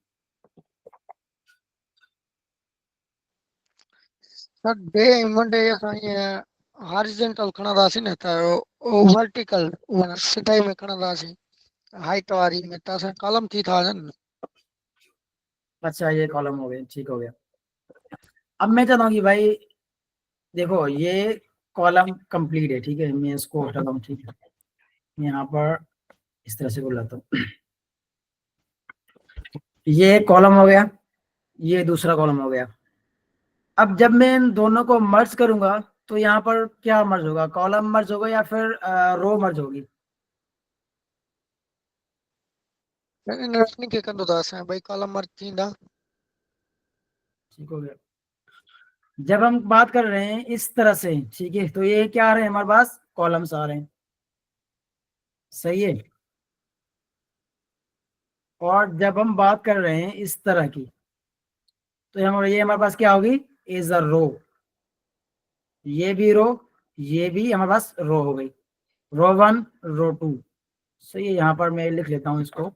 सर डे ऐं मंडे असां ईअं हॉरिजेंटल खणंदासीं न, त वर्टिकल सिधाई में खणंदासीं हाइट वारी में, त असां कॉलम थी था वञनि। अच्छा ये कॉलम हो गए, ठीक हो गया। अब मैं चाहता हूँ कि भाई देखो ये कॉलम कंप्लीट है, ठीक है, मैं इसको हटाता हूँ, ठीक है, यहाँ पर इस तरह से बुलाता हूँ। ये कॉलम हो गया, ये दूसरा कॉलम हो गया। अब जब मैं इन दोनों को मर्ज करूंगा तो यहाँ पर क्या मर्ज होगा, कॉलम मर्ज होगा या फिर रो मर्ज होगी? इन रखनी खे कंदो त असां ॿई कॉलम मर्ज थींदा। ठीक हो गया। जब हम बात कर रहे हैं इस तरह से, ठीक है, तो ये क्या आ रहे हैं हमारे पास, कॉलम्स आ रहे हैं, सही है। और जब हम बात कर रहे हैं इस तरह की, तो ये हमारे पास क्या होगी, इज अ रो, ये भी रो, ये भी हमारे पास रो हो गई, रो 1 रो 2, सही है। यहाँ पर मैं लिख लेता हूँ इसको,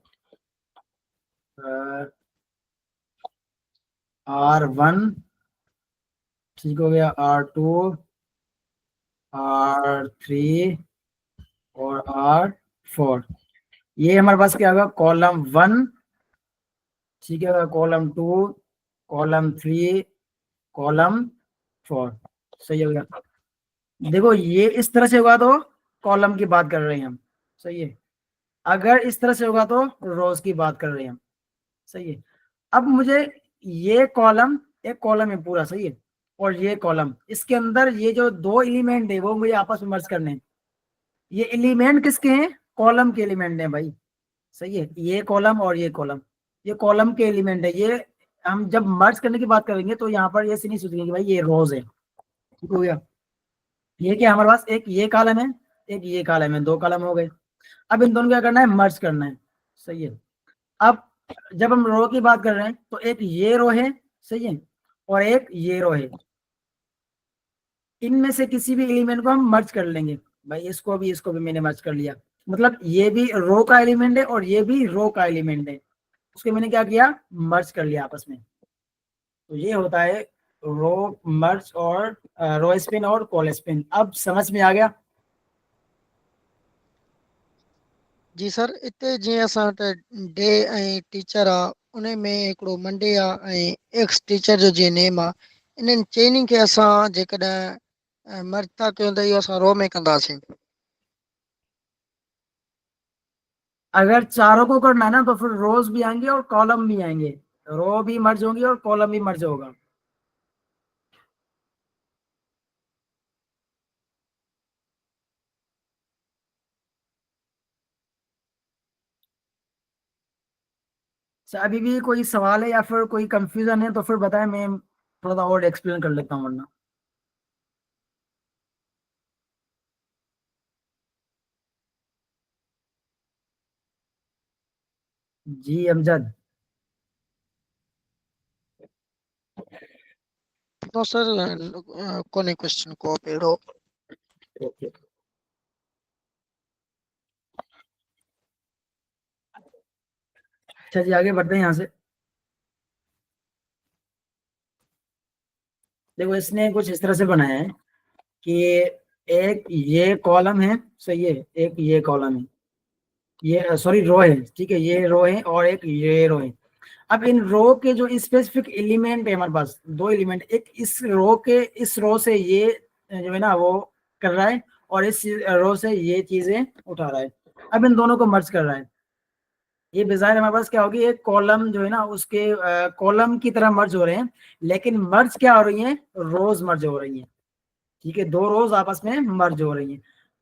R1, ठीक हो गया, R2, R3 और R4। ये हमारे पास क्या होगा, कॉलम 1, ठीक है, कॉलम 2, कॉलम 3, कॉलम 4, सही हो गया। देखो ये इस तरह से होगा तो कॉलम की बात कर रहे हैं हम, सही है। अगर इस तरह से होगा तो रोज की बात कर रहे हैं हम, सही है। अब मुझे ये कॉलम, एक कॉलम है पूरा, सही है, और ये कॉलम, इसके अंदर ये जो 2 एलिमेंट है वो मुझे आपस में मर्ज करने हैं। ये एलिमेंट किसके हैं, कॉलम के एलिमेंट हैं भाई, सही है, ये कॉलम और ये कॉलम, ये कॉलम के एलिमेंट है। ये हम जब मर्ज करने की बात करेंगे तो यहाँ पर ये नहीं सोचेंगे कि भाई ये रोज है, ठीक हो गया। ये क्या हमारे पास, एक ये कॉलम है, एक ये कॉलम है, 2 कॉलम हो गए। अब इन दोनों को क्या करना है, मर्ज करना है, सही है। अब जब हम रो की बात कर रहे हैं तो एक ये रो है, सही है, और एक ये रो है, इनमें से किसी भी एलिमेंट को हम मर्ज कर लेंगे। भाई इसको भी मैंने मर्ज कर लिया, मतलब ये भी रो का एलिमेंट है और ये भी रो का एलिमेंट है, उसके मैंने क्या किया, मर्ज कर लिया आपस में। तो ये होता है रो मर्ज और रो स्पिन और कॉल स्पिन। अब समझ में आ गया? जी सर, हिते जीअं असां वटि डे ऐं टीचर आहे, उन में हिकिड़ो मंडे आहे ऐं एक्स टीचर जो जीअं नेम आहे, इन्हनि चइनी खे असां जेकॾहिं मर्ज था कयूं त इहो असां रो में कंदासीं। अगर चारों को करना है ना तो फिर रोज भी आएंगे और कॉलम भी आएंगे, रो भी मर्ज होंगी और कॉलम भी मर्ज होगा। अभी भी कोई सवाल है या फिर कोई कंफ्यूजन है तो फिर बताएं, मैं थोड़ा सा और एक्सप्लेन कर लेता हूँ वरना। जी अमजद। No सर, कोन्हे क्वेश्चन को अहिड़ो। ओके, अच्छा जी आगे बढ़ते हैं यहाँ से। देखो इसने कुछ इस तरह से बनाया है कि एक ये कॉलम है, सही है, एक ये कॉलम है, ये सॉरी रो है, ठीक है, ये रो है और एक ये रो है। अब इन रो के जो स्पेसिफिक एलिमेंट है हमारे पास, दो एलिमेंट, एक इस रो के, इस रो से ये जो है ना वो कर रहा है और इस रो से ये चीजें उठा रहा है। अब इन दोनों को मर्ज कर रहा है। ये डिजाइन हमारे पास क्या होगी, एक कॉलम जो है ना उसके कॉलम की तरह मर्ज हो रहे हैं, लेकिन मर्ज क्या हो रही है, रोज मर्ज हो रही है, ठीक है, दो रोज आपस में मर्ज हो रही है।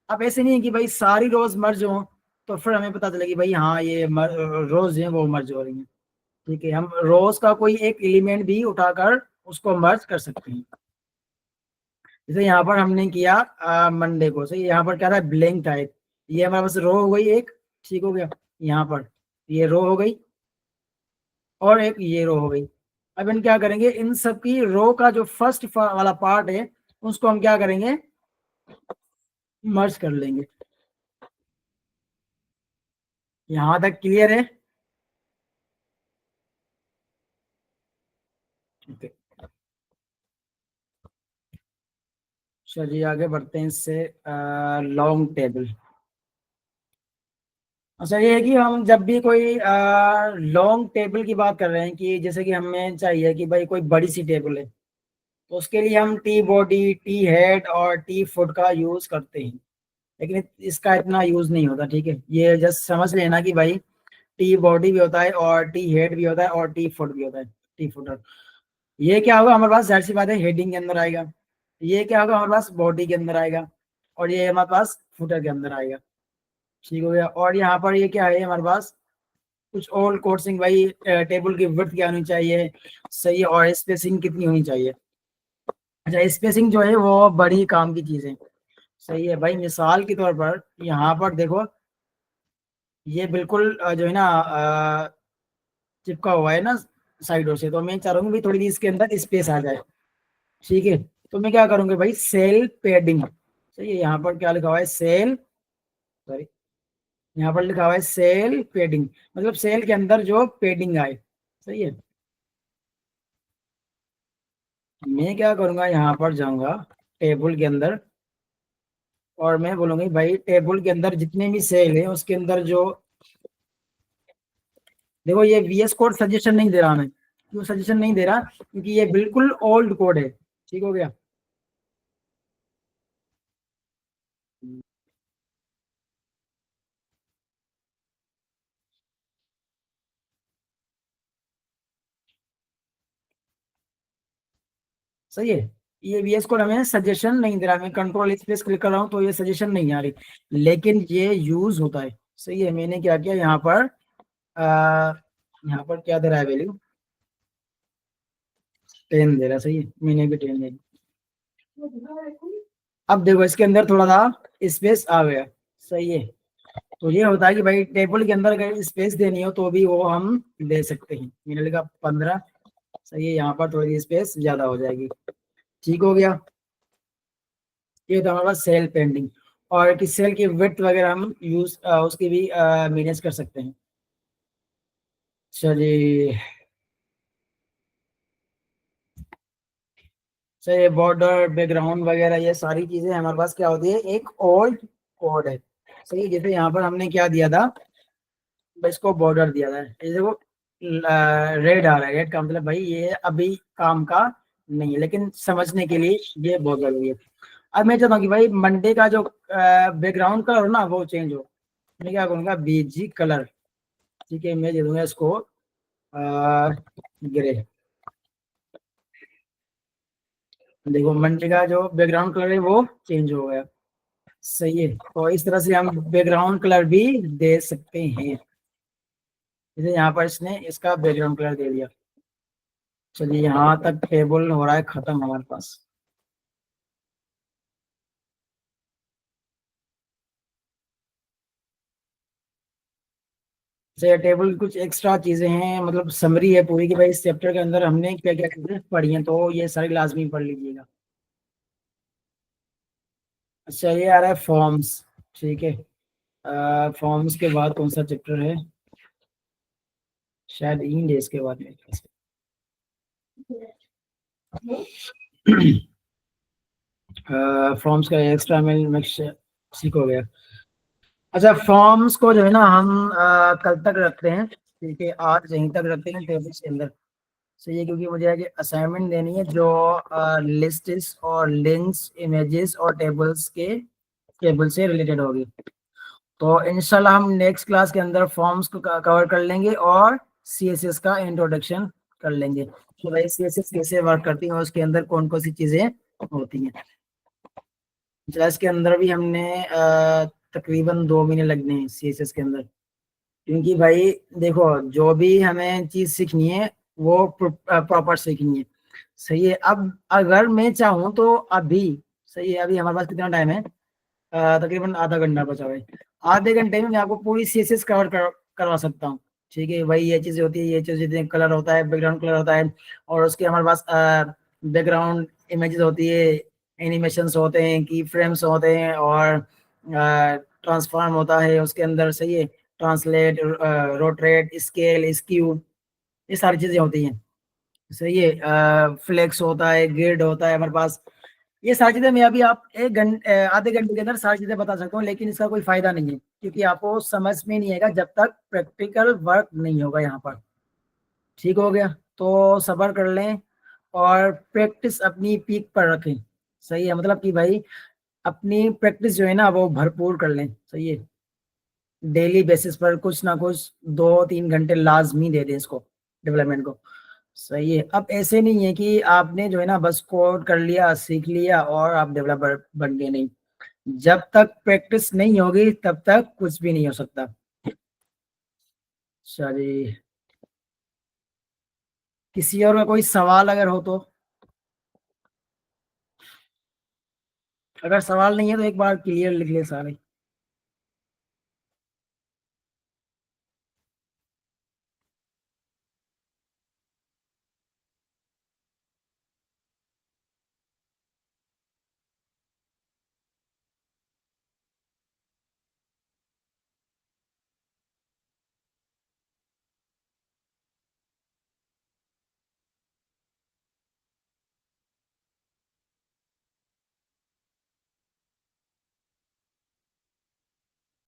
अब ऐसे नहीं है कि भाई सारी रोज मर्ज हो तो फिर हमें पता चलेगी भाई हाँ ये रोज है वो मर्ज हो रही है, ठीक है, हम रोज का कोई एक एलिमेंट भी उठाकर उसको मर्ज कर सकते हैं। जैसे यहाँ पर हमने किया मंडे को, सही, यहाँ पर क्या था, ब्लैंक था एक, ये हमारे पास रो हो गई एक, ठीक हो गया, यहाँ पर ये रो हो गई और एक ये रो हो गई। अब इन क्या करेंगे, इन सब की रो का जो फर्स्ट वाला पार्ट है उसको हम क्या करेंगे, मर्ज कर लेंगे। यहां तक क्लियर है? Okay. चलिए आगे बढ़ते हैं इससे, लॉन्ग टेबल। अच्छा ये है कि हम जब भी कोई लॉन्ग टेबल की बात कर रहे हैं, कि जैसे कि हमें चाहिए कि भाई कोई बड़ी सी टेबल है, तो उसके लिए हम टी बॉडी, टी हेड और टी फुट का यूज करते हैं, लेकिन इसका इतना यूज नहीं होता, ठीक है, ये जस्ट समझ लेना कि भाई टी बॉडी भी होता है और टी हेड भी होता है और टी फुट भी होता है, टी फुटर। ये क्या होगा हमारे पास, जाहिर सी बात है हेडिंग के अंदर आएगा, ये क्या होगा हमारे पास, बॉडी के अंदर आएगा, और ये हमारे पास फुटर के अंदर आएगा, ठीक हो गया। और यहाँ पर ये क्या है हमारे पास, कुछ और कोर्सिंग, भाई टेबल की विड्थ क्या होनी चाहिए, सही है, और स्पेसिंग कितनी होनी चाहिए। अच्छा स्पेसिंग जो है वो बड़ी काम की चीज है, सही है भाई, मिसाल के तौर पर यहाँ पर देखो, ये बिल्कुल जो है ना चिपका हुआ है ना साइडों से, तो मैं चाह रहा हूँ भाई थोड़ी सी इसके अंदर स्पेस आ जाए, ठीक है, तो मैं क्या करूँगा भाई, सेल पेडिंग, सही है, यहाँ पर क्या लिखा हुआ है, सेल, सॉरी, यहाँ पर लिखा हुआ है सेल पेडिंग, मतलब सेल के अंदर जो पेडिंग आए, सही है। मैं क्या करूंगा, यहाँ पर जाऊंगा टेबल के अंदर और मैं बोलूंगी भाई टेबल के अंदर जितने भी सेल है उसके अंदर जो, देखो ये वीएस कोड सजेशन नहीं दे रहा मैं, क्यों सजेशन नहीं दे रहा, क्योंकि ये बिल्कुल ओल्ड कोड है, ठीक हो गया। सही है, ये वीएस कोड हमें सजेशन नहीं दे रहा, मैं कंट्रोल स्पेस क्लिक कर रहा हूँ तो ये सजेशन नहीं आ रही, लेकिन ये यूज होता है, सही है। मैंने क्या किया यहाँ पर, आ, यहाँ पर क्या दे रहा है वैल्यू, 10 दे रहा है, सही है, मैंने भी 10 दे दी। अब देखो इसके अंदर थोड़ा सा स्पेस आ गया, सही है, तो ये होता है कि भाई टेबल के अंदर अगर स्पेस देनी हो तो भी वो हम दे सकते हैं। मैंने लिखा 15, सही है, यहाँ पर थोड़ी स्पेस ज्यादा हो जाएगी, ठीक हो गया। ये तो हमारे पास सेल पेंडिंग, और कि सेल की विड्थ वगैरह हम यूज उसकी भी मैनेज कर सकते हैं। चलिए, चलिए बॉर्डर बैकग्राउंड वगैरह ये सारी चीजें हमारे पास क्या होती है, एक ओल्ड कोड है, सही है। जैसे यहाँ पर हमने क्या दिया था, इसको बॉर्डर दिया था, ये देखो रेड आ रहा है, रेड का मतलब भाई ये अभी काम का नहीं है, लेकिन समझने के लिए ये बहुत जरूरी है। अब मैं चाहता हूँ कि भाई मंडे का जो बैकग्राउंड कलर हो ना वो चेंज हो। मैं क्या करूँगा, बीजी कलर, ठीक है, मैं दे दूंगा इसको ग्रे। देखो मंडे का जो बैकग्राउंड कलर है वो चेंज हो गया। सही है, तो इस तरह से हम बैकग्राउंड कलर भी दे सकते हैं। जैसे यहाँ पर इसने इसका बैकग्राउंड कलर दे दिया। चलिए यहाँ तक टेबल हो रहा है खत्म हमारे पास। जैसे टेबल कुछ एक्स्ट्रा चीजें हैं, मतलब समरी है पूरी कि भाई इस चैप्टर के अंदर हमने क्या क्या चीजें पढ़ी हैं, तो ये सारी लाजमी पढ़ लीजिएगा। अच्छा ये आ रहा है फॉर्म्स, ठीक है। फॉर्म्स के बाद कौन सा चैप्टर है, शायद इन डेज के बाद में। फॉर्म्स का एक्स्ट्रा में सीख हो गया। अच्छा फॉर्म्स को जो है ना हम कल तक रखते हैं, ठीक है, आज यहीं तक रखते हैं टेबल्स के अंदर। सही है, क्योंकि मुझे आगे असाइनमेंट देनी है जो लिस्ट्स और लिंक्स इमेजेस और टेबल्स के टेबल से रिलेटेड होगी। तो इंशाल्लाह हम नेक्स्ट क्लास के अंदर फॉर्म्स को कवर कर लेंगे और सीएसएस का इंट्रोडक्शन कर लेंगे कि भाई सीएसएस कैसे वर्क करती है और उसके अंदर कौन कौन सी चीजें होती हैं। क्लास के अंदर भी हमने तकरीबन 2 महीने लगने हैं सीएसएस के अंदर, क्योंकि भाई देखो जो भी हमें चीज सीखनी है वो प्रॉपर सीखनी है। सही है, अब अगर मैं चाहूँ तो अभी, सही है, अभी हमारे पास कितना टाइम है, तकरीबन आधा घंटा बचा हुआ है। आधे घंटे में मैं आपको पूरी सीएसएस करवा सकता हूँ। ठीक है भाई, ये चीजें होती है, ये चीजें, कलर होता है, बैकग्राउंड कलर होता है, और उसके हमारे पास बैकग्राउंड इमेजेस होती है, एनिमेशंस होते हैं, की फ्रेम्स होते हैं, और ट्रांसफॉर्म होता है उसके अंदर। सही है, ट्रांसलेट, रोटेट, स्केल, स्क्यू, ये सारी चीजें होती हैं। सही है, फ्लेक्स होता है, ग्रिड होता है हमारे पास। ये सारी चीजें मैं अभी आप आधे घंटे के अंदर सारी चीजें बता सकता हूँ, लेकिन इसका कोई फायदा नहीं है, क्योंकि आपको समझ में नहीं आएगा जब तक प्रैक्टिकल वर्क नहीं होगा यहाँ पर। ठीक हो गया, तो सब्र कर लें और प्रैक्टिस अपनी पीक पर रखें। सही है, मतलब कि भाई अपनी प्रैक्टिस जो है ना वो भरपूर कर लें। सही है, डेली बेसिस पर कुछ ना कुछ 2-3 घंटे लाजमी दे दें इसको, डेवलपमेंट को। सही है, अब ऐसे नहीं है कि आपने जो है ना बस कोड कर लिया, सीख लिया और आप डेवलपर बन गए, नहीं। जब तक प्रैक्टिस नहीं होगी तब तक कुछ भी नहीं हो सकता। चलिए, किसी और का कोई सवाल अगर हो तो, अगर सवाल नहीं है तो एक बार क्लियर लिख ले सारे।